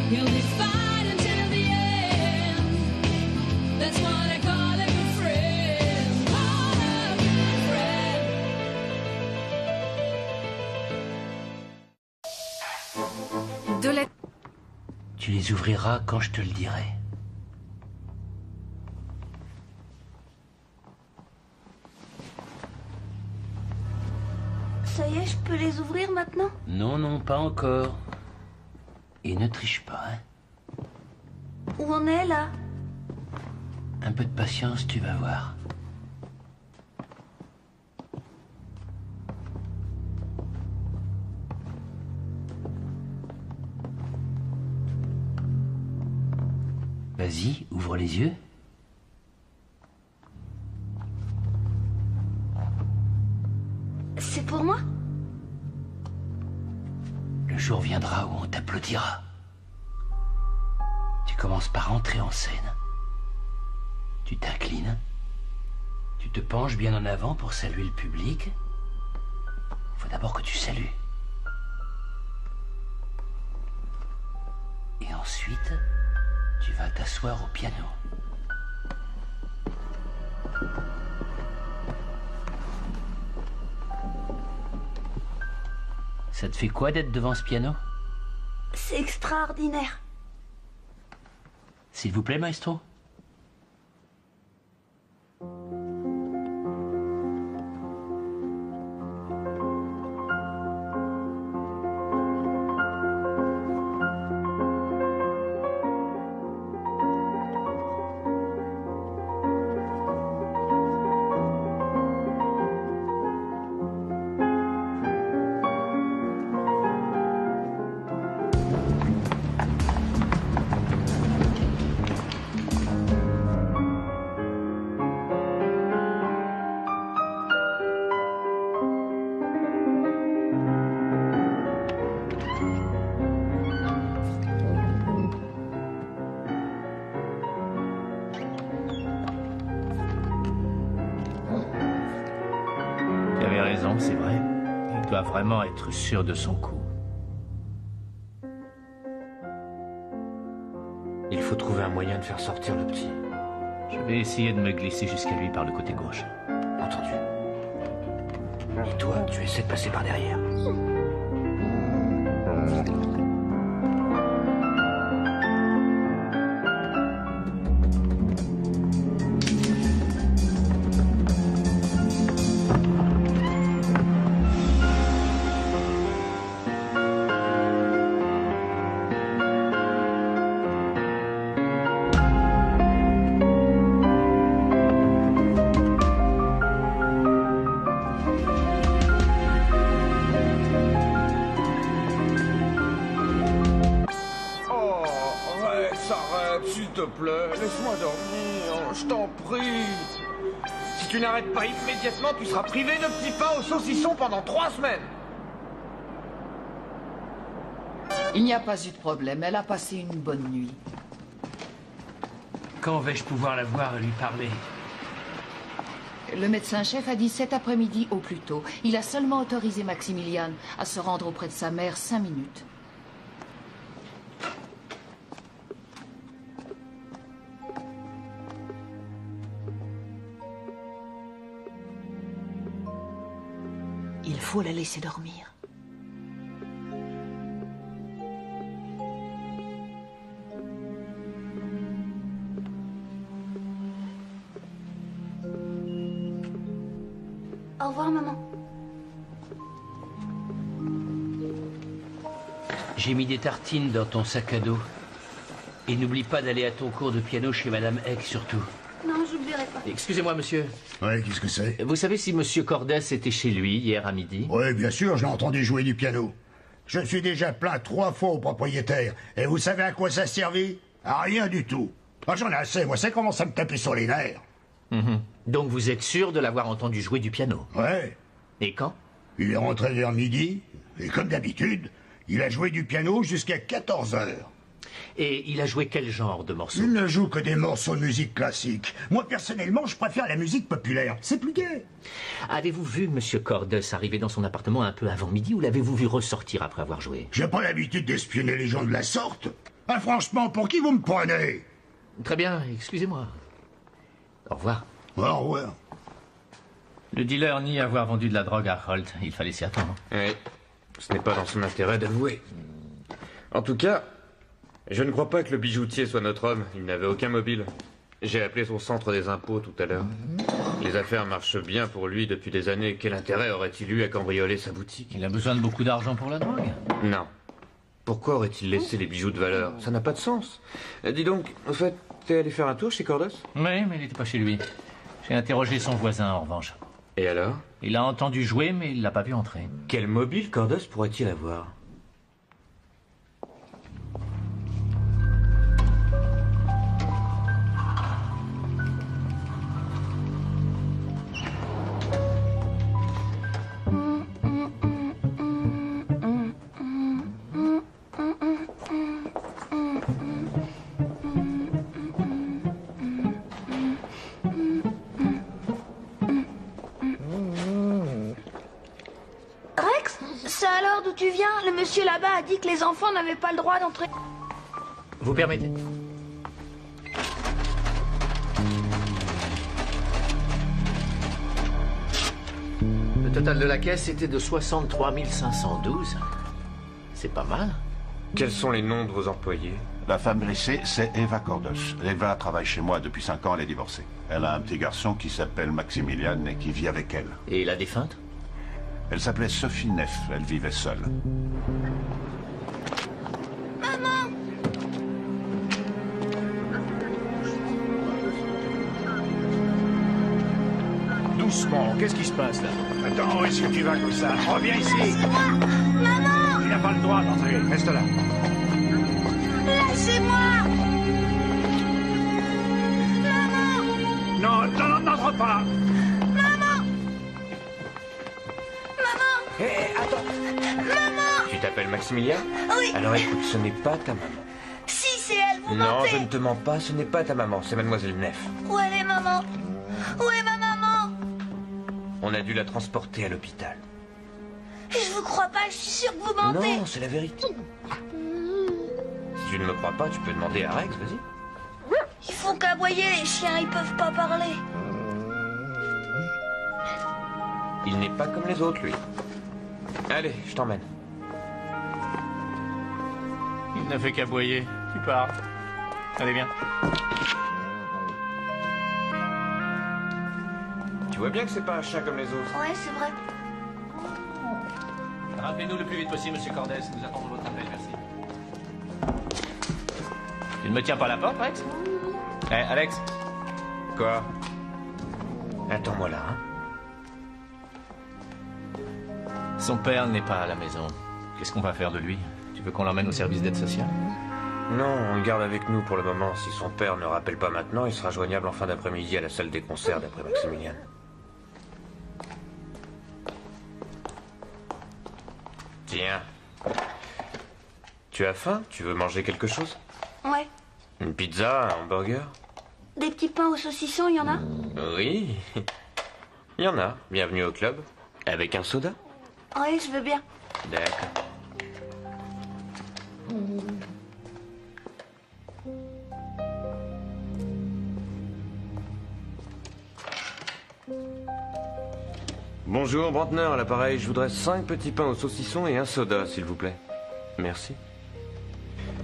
Speaker 15: You'll be fighting till the end. That's what I call a good friend. Call a good friend.
Speaker 10: De la...
Speaker 9: Tu les ouvriras quand je te le dirai.
Speaker 2: Ça y est, je peux les ouvrir maintenant?
Speaker 9: Non, non, pas encore. Et ne triche pas, hein.
Speaker 2: Où on est là?
Speaker 9: Un peu de patience, tu vas voir. Vas-y, ouvre les yeux.
Speaker 2: C'est pour moi?
Speaker 7: Le jour viendra où on t'applaudira. Tu commences par entrer en scène. Tu t'inclines. Tu te penches bien en avant pour saluer le public. Il faut d'abord que tu salues. Et ensuite, tu vas t'asseoir au piano. Ça te fait quoi d'être devant ce piano?
Speaker 2: C'est extraordinaire.
Speaker 7: S'il vous plaît, maestro.
Speaker 13: Tu avais raison, c'est vrai. Il doit vraiment être sûr de son coup.
Speaker 6: Il faut trouver un moyen de faire sortir le petit.
Speaker 13: Je vais essayer de me glisser jusqu'à lui par le côté gauche.
Speaker 6: Entendu. Et toi, tu essaies de passer par derrière.
Speaker 11: Oh, ouais, s'arrête, s'il te plaît. Laisse-moi dormir, je t'en prie. Si tu n'arrêtes pas immédiatement, tu seras privé de petits pains au saucisson pendant 3 semaines.
Speaker 10: Il n'y a pas eu de problème. Elle a passé une bonne nuit.
Speaker 7: Quand vais-je pouvoir la voir et lui parler?
Speaker 10: Le médecin-chef a dit cet après-midi au plus tôt. Il a seulement autorisé Maximilian à se rendre auprès de sa mère 5 minutes. Il faut la laisser dormir.
Speaker 2: Au revoir, maman.
Speaker 7: J'ai mis des tartines dans ton sac à dos. Et n'oublie pas d'aller à ton cours de piano chez Madame Eck, surtout.
Speaker 2: Non, j'oublierai pas.
Speaker 7: Excusez-moi, monsieur.
Speaker 12: Ouais, qu'est-ce que c'est?
Speaker 7: Vous savez si monsieur Cordes était chez lui hier à midi?
Speaker 12: Oui, bien sûr, je l'ai entendu jouer du piano. Je me suis déjà plaint 3 fois au propriétaire. Et vous savez à quoi ça servait? À rien du tout. Ah, j'en ai assez, moi, ça commence à me taper sur les nerfs.
Speaker 7: Donc vous êtes sûr de l'avoir entendu jouer du piano?
Speaker 12: Ouais.
Speaker 7: Et quand?
Speaker 12: Il est rentré vers midi, et comme d'habitude, il a joué du piano jusqu'à 14 heures.
Speaker 7: Et il a joué quel genre de morceaux?
Speaker 12: Il ne joue que des morceaux de musique classique. Moi, personnellement, je préfère la musique populaire. C'est plus gai.
Speaker 7: Avez-vous vu monsieur Cordes arriver dans son appartement un peu avant midi ou l'avez-vous vu ressortir après avoir joué?
Speaker 12: J'ai pas l'habitude d'espionner les gens de la sorte. Ah, franchement, pour qui vous me prenez?
Speaker 7: Très bien, excusez-moi. Au revoir.
Speaker 12: Au revoir.
Speaker 13: Le dealer nie avoir vendu de la drogue à Holt. Il fallait s'y attendre.
Speaker 6: Oui, ce n'est pas dans son intérêt d'avouer. En tout cas, je ne crois pas que le bijoutier soit notre homme. Il n'avait aucun mobile. J'ai appelé son centre des impôts tout à l'heure. Les affaires marchent bien pour lui depuis des années. Quel intérêt aurait-il eu à cambrioler sa boutique?
Speaker 13: Il a besoin de beaucoup d'argent pour la drogue?
Speaker 6: Non. Pourquoi aurait-il laissé les bijoux de valeur? Ça n'a pas de sens. Dis donc, au fait, t'es allé faire un tour chez Cordes?
Speaker 13: Oui, mais il n'était pas chez lui. J'ai interrogé son voisin, en revanche.
Speaker 6: Et alors?
Speaker 13: Il a entendu jouer, mais il l'a pas vu entrer.
Speaker 6: Quel mobile Cordes pourrait-il avoir?
Speaker 2: Ça alors, d'où tu viens? Le monsieur là-bas a dit que les enfants n'avaient pas le droit d'entrer.
Speaker 13: Vous permettez? Le total de la caisse était de 63 512. C'est pas mal.
Speaker 6: Quels sont les noms de vos employés?
Speaker 8: La femme dressée, c'est Eva Cordos. Eva travaille chez moi depuis 5 ans, elle est divorcée. Elle a un petit garçon qui s'appelle Maximilian et qui vit avec elle.
Speaker 13: Et la défunte?
Speaker 8: Elle s'appelait Sophie Neff, elle vivait seule.
Speaker 2: Maman!
Speaker 1: Doucement, qu'est-ce qui se passe là? Attends, où est-ce que tu vas comme ça? Reviens ici!
Speaker 2: Laissez-moi! Maman!
Speaker 1: Tu n'as pas le droit d'entrer, reste là.
Speaker 2: Laissez-moi!
Speaker 1: Non, n'entre pas!
Speaker 2: Maman!
Speaker 6: Hé, attends!
Speaker 2: Maman!
Speaker 6: Tu t'appelles Maximilien?
Speaker 2: Oui.
Speaker 6: Alors écoute, ce n'est pas ta maman.
Speaker 2: Si, c'est elle, vous
Speaker 6: Non,
Speaker 2: mentez!
Speaker 6: je ne te mens pas, ce n'est pas ta maman, c'est Mademoiselle Neff.
Speaker 2: Où elle est, maman? Où est ma maman?
Speaker 6: On a dû la transporter à l'hôpital.
Speaker 2: Je vous crois pas, je suis sûre que vous mentez!
Speaker 6: Non, c'est la vérité. Si tu ne me crois pas, tu peux demander à Rex, vas-y.
Speaker 2: Ils font qu'aboyer, les chiens, ils peuvent pas parler.
Speaker 6: Il n'est pas comme les autres, lui. Allez, je t'emmène.
Speaker 13: Il n'a fait qu'aboyer. Tu pars. Allez, viens.
Speaker 6: Tu vois bien que c'est pas un chien comme les autres.
Speaker 2: Ouais, c'est vrai.
Speaker 13: Rappelez-nous le plus vite possible, monsieur Cordes. Nous attendons votre appel, merci. Tu ne me tiens pas la porte, Rex? Eh, Alex?
Speaker 6: Quoi? Attends-moi là, hein.
Speaker 13: Son père n'est pas à la maison. Qu'est-ce qu'on va faire de lui? Tu veux qu'on l'emmène au service d'aide sociale?
Speaker 6: Non, on le garde avec nous pour le moment. Si son père ne rappelle pas maintenant, il sera joignable en fin d'après-midi à la salle des concerts d'après Maximilian. Tiens. Tu as faim? Tu veux manger quelque chose?
Speaker 2: Ouais.
Speaker 6: Une pizza, un hamburger?
Speaker 2: Des petits pains au saucisson, il y en a?
Speaker 6: Oui. Il y en a. Bienvenue au club. Avec un soda?
Speaker 2: Oui, je veux bien.
Speaker 6: D'accord. Bonjour, Brantner à l'appareil. Je voudrais 5 petits pains au saucisson et un soda, s'il vous plaît. Merci.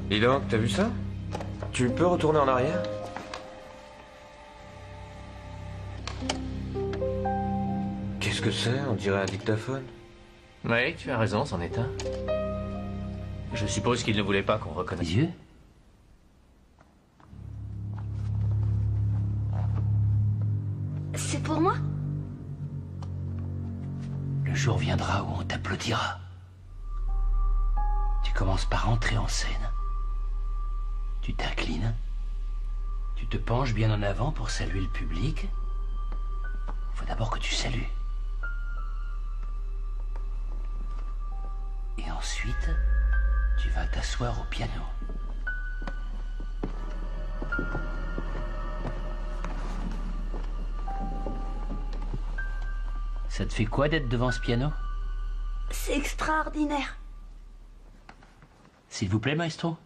Speaker 6: Dis donc, t'as vu ça? Tu peux retourner en arrière? Qu'est-ce que c'est? On dirait un dictaphone.
Speaker 13: Oui, tu as raison, c'en est un. Je suppose qu'il ne voulait pas qu'on reconnaisse.
Speaker 7: Dieu?
Speaker 2: C'est pour moi?
Speaker 7: Le jour viendra où on t'applaudira. Tu commences par entrer en scène. Tu t'inclines. Tu te penches bien en avant pour saluer le public. Il faut d'abord que tu salues. Et ensuite, tu vas t'asseoir au piano. Ça te fait quoi d'être devant ce piano?
Speaker 2: C'est extraordinaire.
Speaker 7: S'il vous plaît, maestro.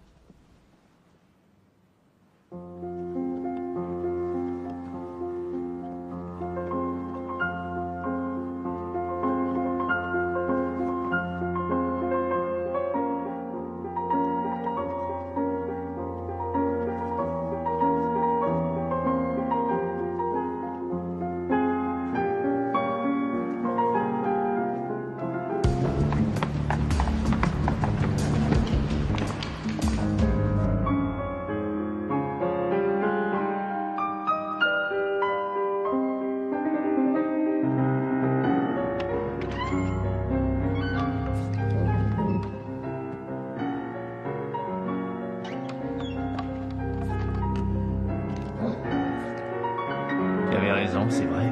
Speaker 13: Tu avais raison, c'est vrai.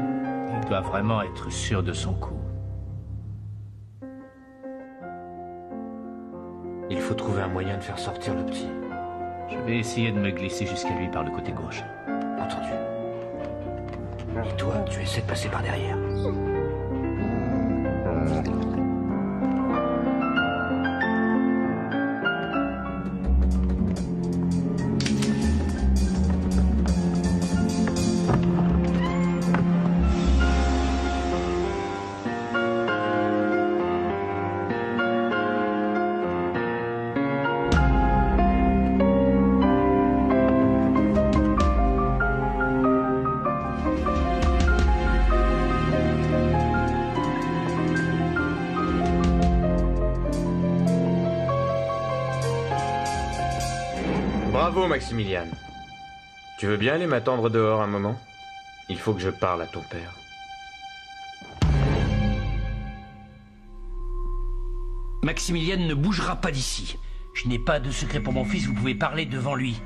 Speaker 13: Il doit vraiment être sûr de son coup.
Speaker 6: Il faut trouver un moyen de faire sortir le petit.
Speaker 13: Je vais essayer de me glisser jusqu'à lui par le côté gauche.
Speaker 6: Entendu. Et toi, tu essaies de passer par derrière. Bravo, Maximilian. Tu veux bien aller m'attendre dehors un moment? Il faut que je parle à ton père.
Speaker 9: Maximilian ne bougera pas d'ici. Je n'ai pas de secret pour mon fils, vous pouvez parler devant lui.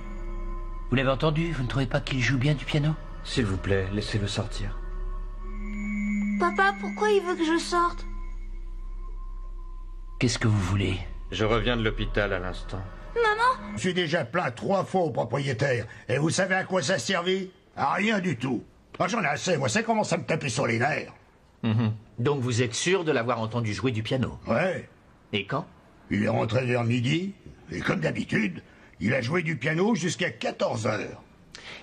Speaker 9: Vous l'avez entendu? Vous ne trouvez pas qu'il joue bien du piano?
Speaker 6: S'il vous plaît, laissez-le sortir.
Speaker 2: Papa, pourquoi il veut que je sorte?
Speaker 9: Qu'est-ce que vous voulez?
Speaker 6: Je reviens de l'hôpital à l'instant.
Speaker 2: Maman?
Speaker 12: Je suis déjà plaint 3 fois au propriétaire. Et vous savez à quoi ça servait? À rien du tout. Ah, j'en ai assez, moi, ça commence à me taper sur les nerfs.
Speaker 13: Donc vous êtes sûr de l'avoir entendu jouer du piano?
Speaker 12: Ouais.
Speaker 13: Et quand?
Speaker 12: Il est rentré vers midi, et comme d'habitude, il a joué du piano jusqu'à 14 heures.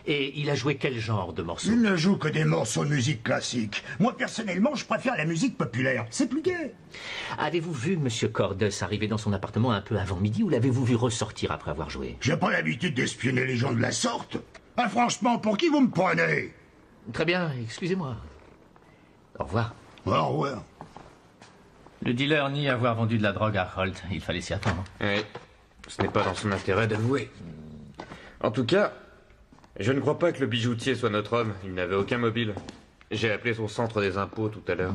Speaker 13: Et il a joué quel genre de morceaux?
Speaker 12: Il ne joue que des morceaux de musique classique. Moi, personnellement, je préfère la musique populaire. C'est plus gai.
Speaker 13: Avez-vous vu Monsieur Cordes arriver dans son appartement un peu avant midi ou l'avez-vous vu ressortir après avoir joué?
Speaker 12: J'ai pas l'habitude d'espionner les gens de la sorte. Ah, franchement, pour qui vous me prenez?
Speaker 13: Très bien, excusez-moi. Au revoir.
Speaker 12: Au revoir.
Speaker 13: Le dealer nie avoir vendu de la drogue à Holt. Il fallait s'y attendre.
Speaker 6: Oui, ce n'est pas dans son intérêt d'avouer. En tout cas, je ne crois pas que le bijoutier soit notre homme. Il n'avait aucun mobile. J'ai appelé son centre des impôts tout à l'heure.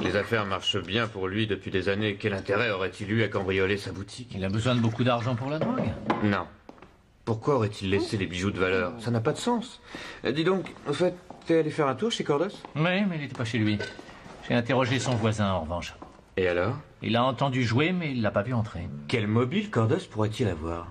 Speaker 6: Les affaires marchent bien pour lui depuis des années. Quel intérêt aurait-il eu à cambrioler sa boutique?
Speaker 13: Il a besoin de beaucoup d'argent pour la drogue?
Speaker 6: Non. Pourquoi aurait-il laissé les bijoux de valeur? Ça n'a pas de sens. Dis donc, au fait, t'es allé faire un tour chez Cordes?
Speaker 13: Oui, mais il n'était pas chez lui. J'ai interrogé son voisin, en revanche.
Speaker 6: Et alors?
Speaker 13: Il a entendu jouer, mais il l'a pas vu entrer.
Speaker 6: Quel mobile Cordes pourrait-il avoir?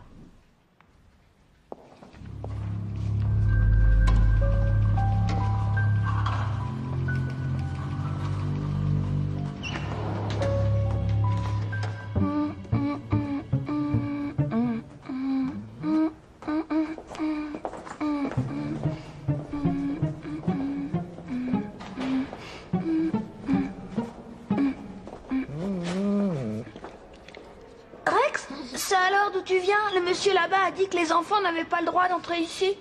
Speaker 2: Rex, c'est alors d'où tu viens? Le monsieur là-bas a dit que les enfants n'avaient pas le droit d'entrer ici.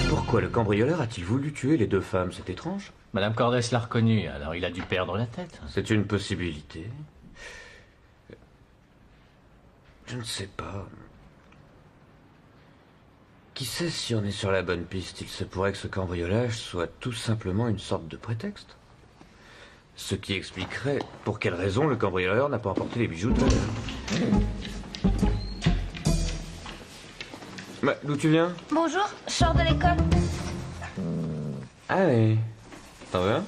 Speaker 6: Pourquoi le cambrioleur a-t-il voulu tuer les deux femmes? C'est étrange.
Speaker 13: Madame Cordes l'a reconnu, alors il a dû perdre la tête.
Speaker 6: C'est une possibilité. Je ne sais pas. Qui sait si on est sur la bonne piste? Il se pourrait que ce cambriolage soit tout simplement une sorte de prétexte. Ce qui expliquerait pour quelle raison le cambrioleur n'a pas emporté les bijoux de valeur. Bah, d'où tu viens?
Speaker 2: Bonjour, je sors de l'école.
Speaker 6: Allez. T'en veux un?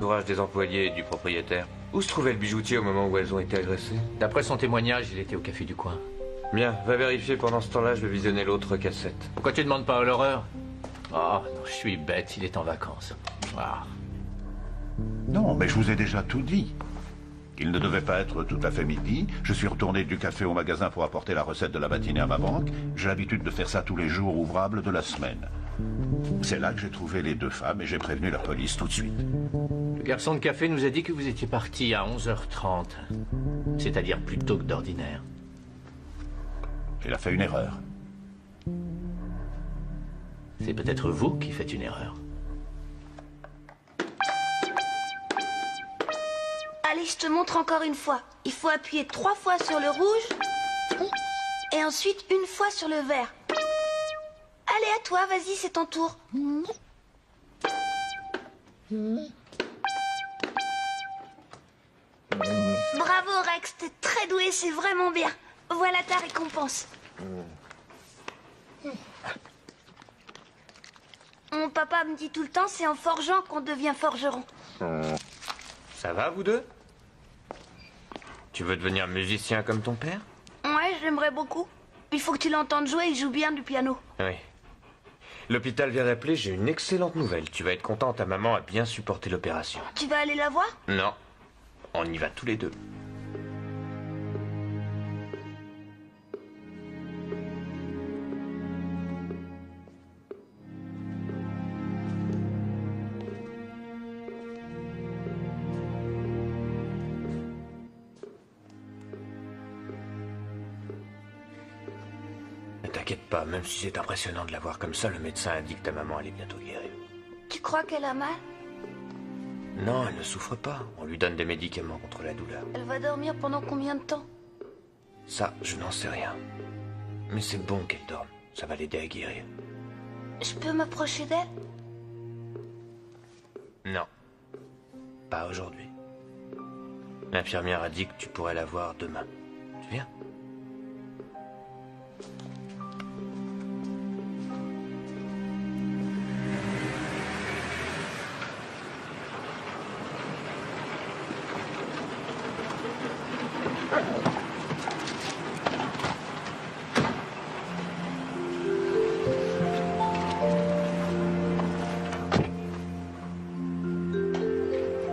Speaker 6: Ouvrage des employés et du propriétaire. Où se trouvait le bijoutier au moment où elles ont été agressées?
Speaker 13: D'après son témoignage, il était au café du coin.
Speaker 6: Bien, va vérifier pendant ce temps-là, je vais visionner l'autre cassette.
Speaker 13: Pourquoi tu demandes pas à l'horreur? Oh, non, je suis bête, il est en vacances. Ah.
Speaker 8: Non, mais je vous ai déjà tout dit. Il ne devait pas être tout à fait midi. Je suis retourné du café au magasin pour apporter la recette de la matinée à ma banque. J'ai l'habitude de faire ça tous les jours ouvrables de la semaine. C'est là que j'ai trouvé les deux femmes et j'ai prévenu la police tout de suite.
Speaker 13: Le garçon de café nous a dit que vous étiez parti à 11h30. C'est-à-dire plus tôt que d'ordinaire.
Speaker 8: Il a fait une erreur.
Speaker 13: C'est peut-être vous qui faites une erreur.
Speaker 2: Allez, je te montre encore une fois. Il faut appuyer 3 fois sur le rouge et ensuite une fois sur le vert. Allez, à toi, vas-y, c'est ton tour. Bravo, Rex, t'es très doué, c'est vraiment bien. Voilà ta récompense. Mon papa me dit tout le temps, c'est en forgeant qu'on devient forgeron.
Speaker 6: Ça va, vous deux? Tu veux devenir musicien comme ton père?
Speaker 2: Ouais, j'aimerais beaucoup. Il faut que tu l'entendes jouer, il joue bien du piano.
Speaker 6: Oui. L'hôpital vient d'appeler, j'ai une excellente nouvelle. Tu vas être content, ta maman a bien supporté l'opération.
Speaker 2: Tu vas aller la voir?
Speaker 6: Non, on y va tous les deux. Ne t'inquiète pas, même si c'est impressionnant de la voir comme ça, le médecin a dit que ta maman allait bientôt guérir.
Speaker 2: Tu crois qu'elle a mal?
Speaker 6: Non, elle ne souffre pas. On lui donne des médicaments contre la douleur.
Speaker 2: Elle va dormir pendant combien de temps?
Speaker 6: Ça, je n'en sais rien. Mais c'est bon qu'elle dorme. Ça va l'aider à guérir.
Speaker 2: Je peux m'approcher d'elle?
Speaker 6: Non. Pas aujourd'hui. L'infirmière a dit que tu pourrais la voir demain. Tu viens?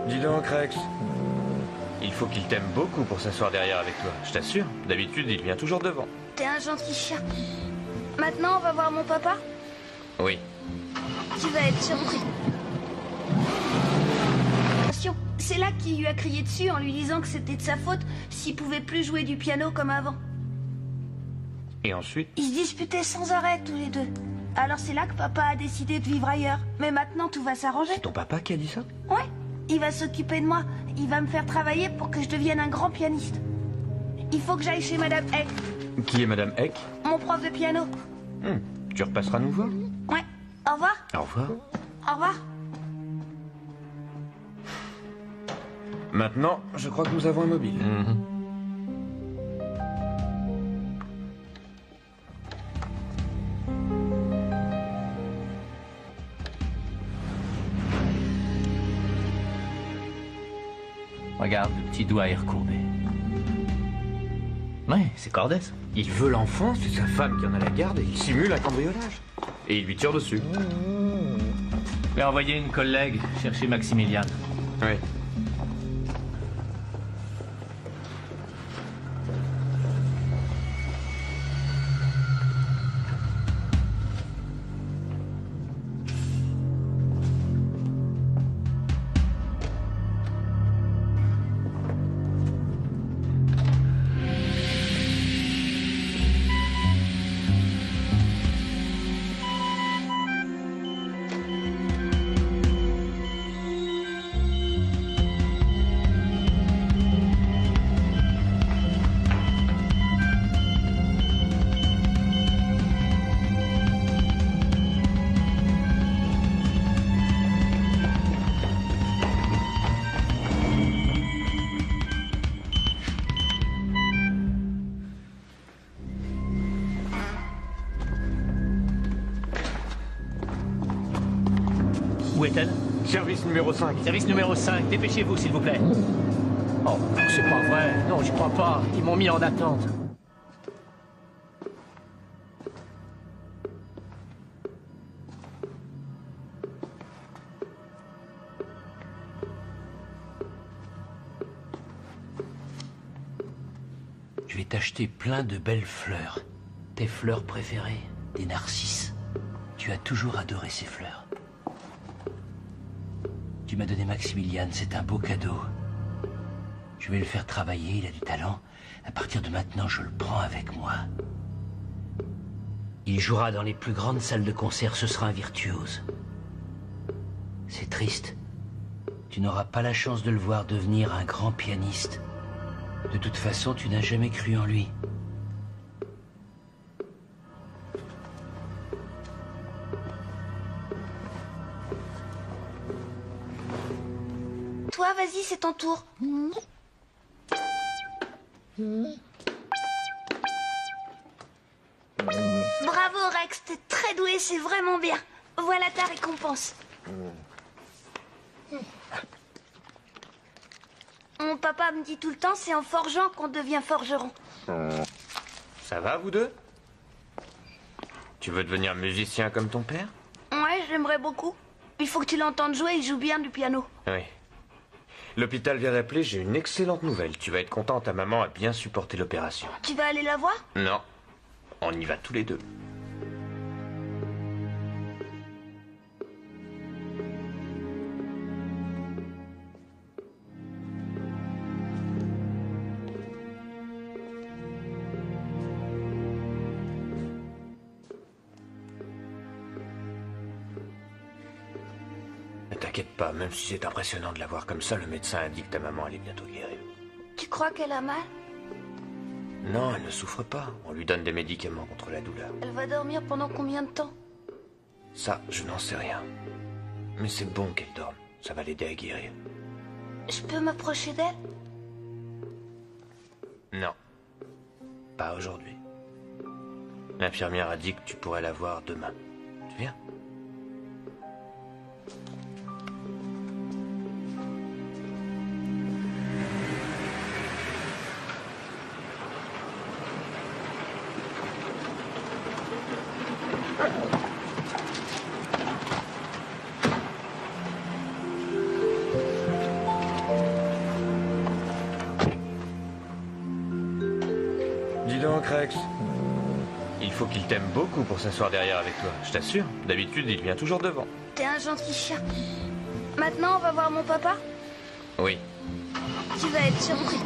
Speaker 6: Dis donc, Rex. Il faut qu'il t'aime beaucoup pour s'asseoir derrière avec toi. Je t'assure. D'habitude, il vient toujours devant.
Speaker 2: T'es un gentil chien. Maintenant, on va voir mon papa?
Speaker 6: Oui.
Speaker 2: Tu vas être surpris. Attention, c'est là qu'il lui a crié dessus en lui disant que c'était de sa faute s'il pouvait plus jouer du piano comme avant.
Speaker 6: Et ensuite?
Speaker 2: Ils se disputaient sans arrêt tous les deux. Alors c'est là que papa a décidé de vivre ailleurs. Mais maintenant tout va s'arranger.
Speaker 6: C'est ton papa qui a dit ça?
Speaker 2: Ouais, il va s'occuper de moi. Il va me faire travailler pour que je devienne un grand pianiste. Il faut que j'aille chez Madame Eck,
Speaker 6: Qui est Madame Eck?
Speaker 2: mon prof de piano.
Speaker 6: Tu repasseras nous voir?
Speaker 2: Ouais, au revoir.
Speaker 6: Au revoir.
Speaker 2: Au revoir.
Speaker 6: Maintenant, je crois que nous avons un mobile.
Speaker 13: Regarde, le petit doigt est recourbé. Ouais, c'est Cordes.
Speaker 6: Il veut l'enfant, c'est sa femme qui en a la garde et il simule un cambriolage. Et il lui tire dessus.
Speaker 13: Je vais envoyer une collègue chercher Maximilian.
Speaker 6: Oui.
Speaker 13: Où est-elle?
Speaker 6: Service numéro 5.
Speaker 13: Service numéro 5, dépêchez-vous s'il vous plaît. Oh, c'est pas vrai. Non, j'y crois pas. Ils m'ont mis en attente. Je vais t'acheter plein de belles fleurs. Tes fleurs préférées, des narcisses. Tu as toujours adoré ces fleurs. Tu m'as donné Maximilian, c'est un beau cadeau. Je vais le faire travailler, il a du talent. À partir de maintenant, je le prends avec moi. Il jouera dans les plus grandes salles de concert, ce sera un virtuose. C'est triste. Tu n'auras pas la chance de le voir devenir un grand pianiste. De toute façon, tu n'as jamais cru en lui.
Speaker 2: Toi, vas-y, c'est ton tour. Bravo, Rex, t'es très doué, c'est vraiment bien. Voilà ta récompense. Mon papa me dit tout le temps, c'est en forgeant qu'on devient forgeron.
Speaker 6: Ça va, vous deux? Tu veux devenir musicien comme ton père?
Speaker 2: j'aimerais beaucoup. Il faut que tu l'entendes jouer, il joue bien du piano.
Speaker 6: Oui. L'hôpital vient d'appeler, j'ai une excellente nouvelle. Tu vas être content, ta maman a bien supporté l'opération.
Speaker 2: Tu vas aller la voir?
Speaker 6: Non. On y va tous les deux. Ne t'inquiète pas, même si c'est impressionnant de la voir comme ça, le médecin a dit que ta maman allait bientôt guérir.
Speaker 2: Tu crois qu'elle a mal?
Speaker 6: Non, elle ne souffre pas. On lui donne des médicaments contre la douleur.
Speaker 2: Elle va dormir pendant combien de temps?
Speaker 6: Ça, je n'en sais rien. Mais c'est bon qu'elle dorme. Ça va l'aider à guérir.
Speaker 2: Je peux m'approcher d'elle?
Speaker 6: Non. Pas aujourd'hui. L'infirmière a dit que tu pourrais la voir demain. Tu viens? Dis donc, Rex. Il faut qu'il t'aime beaucoup pour s'asseoir derrière avec toi, je t'assure. D'habitude, il vient toujours devant.
Speaker 2: T'es un gentil chien. Maintenant, on va voir mon papa?
Speaker 6: Oui.
Speaker 2: Tu vas être surpris.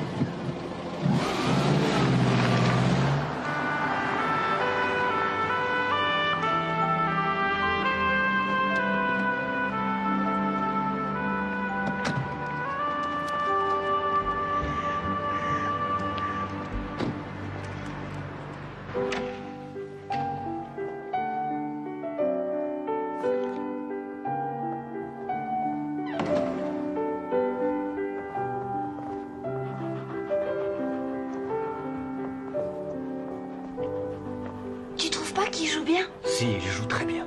Speaker 2: Tu trouves pas qu'il joue bien?
Speaker 6: Si, il joue très bien.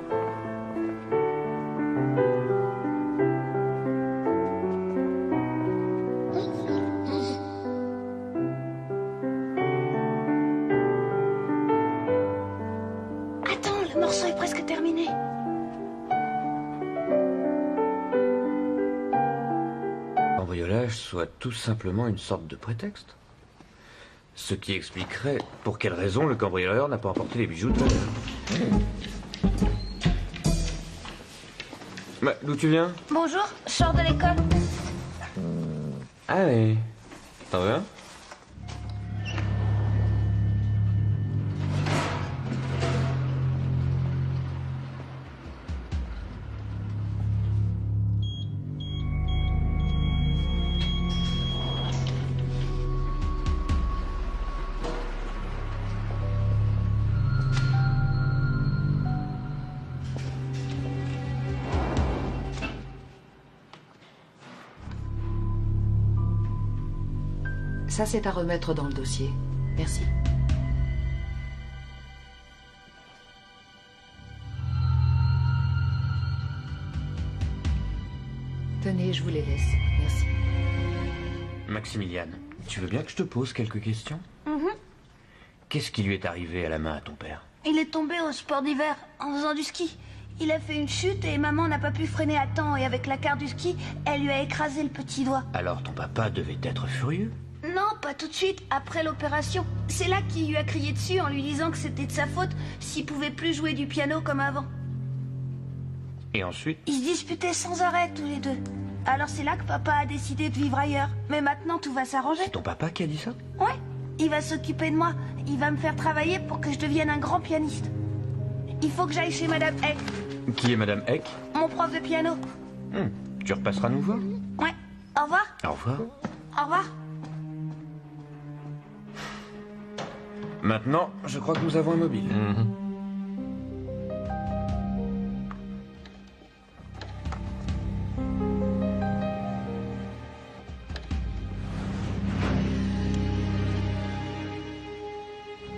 Speaker 2: Attends, le morceau est presque terminé.
Speaker 6: Cambriolage soit tout simplement une sorte de prétexte. Ce qui expliquerait pour quelle raison le cambrioleur n'a pas emporté les bijoux de valeur. Bah, d'où tu viens?
Speaker 2: Bonjour, je sors de l'école.
Speaker 6: Allez. Ça va?
Speaker 10: Ça, c'est à remettre dans le dossier. Merci. Tenez, je vous les laisse. Merci.
Speaker 6: Maximiliane, tu veux bien que je te pose quelques questions? Qu'est-ce qui lui est arrivé à la main à ton père?
Speaker 2: Il est tombé au sport d'hiver en faisant du ski. Il a fait une chute et maman n'a pas pu freiner à temps et avec la carte du ski, elle lui a écrasé le petit doigt.
Speaker 6: Alors ton papa devait être furieux.
Speaker 2: Non, pas tout de suite, après l'opération. C'est là qu'il lui a crié dessus en lui disant que c'était de sa faute s'il pouvait plus jouer du piano comme avant.
Speaker 6: Et ensuite?
Speaker 2: Ils se disputaient sans arrêt tous les deux. Alors c'est là que papa a décidé de vivre ailleurs. Mais maintenant tout va s'arranger.
Speaker 6: C'est ton papa qui a dit ça?
Speaker 2: Ouais, il va s'occuper de moi. Il va me faire travailler pour que je devienne un grand pianiste. Il faut que j'aille chez Madame Eck,
Speaker 6: Qui est Madame Eck?
Speaker 2: mon prof de piano.
Speaker 6: Tu repasseras nous voir?
Speaker 2: Ouais, au revoir.
Speaker 6: Au revoir.
Speaker 2: Au revoir.
Speaker 6: Maintenant, je crois que nous avons un mobile.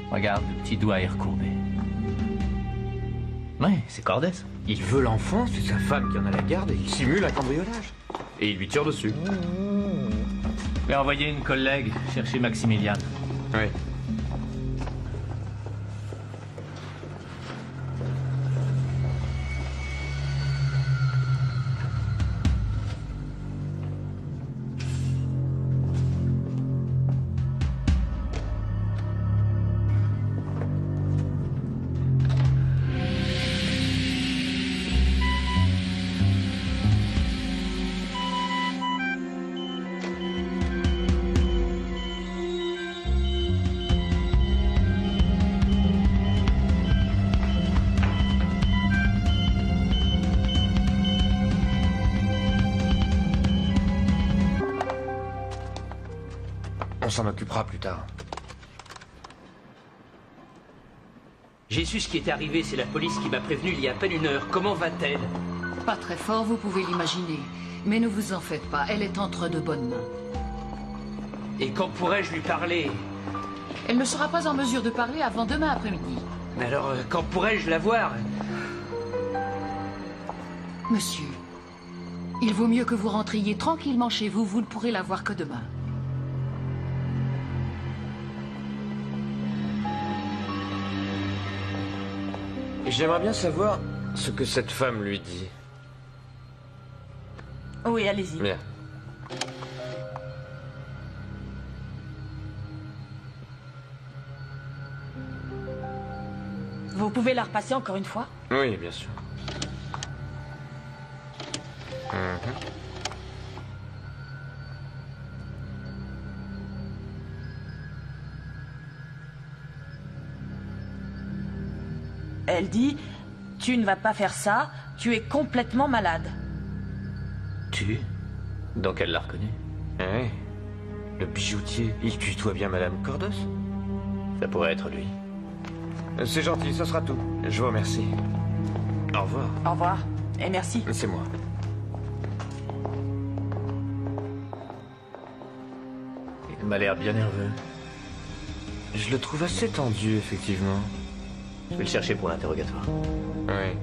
Speaker 7: Regarde, le petit doigt est recourbé. Ouais, c'est Cordes.
Speaker 6: Il veut l'enfant, c'est sa femme qui en a la garde et il simule un cambriolage. Et il lui tire dessus.
Speaker 7: Je vais envoyer une collègue chercher Maximiliane.
Speaker 6: Oui. On s'en occupera plus tard.
Speaker 9: J'ai su ce qui était arrivé, c'est la police qui m'a prévenu il y a à peine une heure. Comment va-t-elle?
Speaker 10: Pas très fort, vous pouvez l'imaginer. Mais ne vous en faites pas, elle est entre de bonnes mains.
Speaker 9: Et quand pourrais-je lui parler?
Speaker 10: Elle ne sera pas en mesure de parler avant demain après-midi.
Speaker 9: Mais alors, quand pourrais-je la voir?
Speaker 10: Monsieur, il vaut mieux que vous rentriez tranquillement chez vous, vous ne pourrez la voir que demain.
Speaker 6: J'aimerais bien savoir ce que cette femme lui dit.
Speaker 3: Oui, allez-y.
Speaker 6: Bien.
Speaker 3: Vous pouvez la repasser encore une fois?
Speaker 6: Oui, bien sûr.
Speaker 3: Elle dit, tu ne vas pas faire ça, tu es complètement malade.
Speaker 6: Tu? Donc elle l'a reconnu? Oui. Le bijoutier, il tutoie bien Madame Cordos? Ça pourrait être lui. C'est gentil, ce sera tout. Je vous remercie. Au revoir.
Speaker 3: Au revoir, et merci.
Speaker 6: C'est moi. Il m'a l'air bien nerveux. Je le trouve assez tendu, effectivement.
Speaker 7: Je vais le chercher pour l'interrogatoire.
Speaker 6: Oui.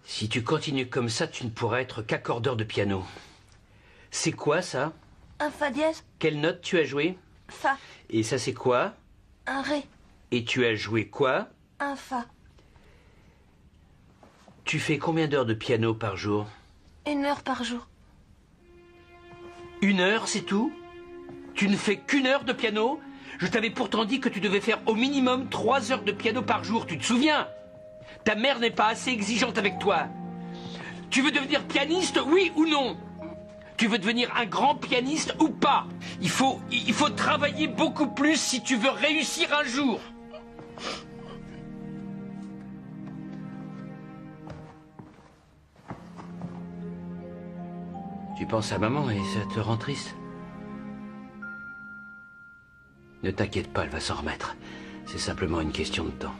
Speaker 9: Si tu continues comme ça, tu ne pourras être qu'accordeur de piano. C'est quoi, ça?
Speaker 2: Un fa dièse,
Speaker 9: Quelle note tu as joué?
Speaker 2: fa,
Speaker 9: Et ça, c'est quoi?
Speaker 2: un ré,
Speaker 9: Et tu as joué quoi?
Speaker 2: un fa.
Speaker 9: Tu fais combien d'heures de piano par jour?
Speaker 2: 1 heure par jour.
Speaker 9: 1 heure, c'est tout? Tu ne fais qu'1 heure de piano? Je t'avais pourtant dit que tu devais faire au minimum 3 heures de piano par jour, tu te souviens? Ta mère n'est pas assez exigeante avec toi. Tu veux devenir pianiste, oui ou non? Tu veux devenir un grand pianiste ou pas? Il faut travailler beaucoup plus si tu veux réussir un jour. Tu penses à maman et ça te rend triste? Ne t'inquiète pas, elle va s'en remettre. C'est simplement une question de temps.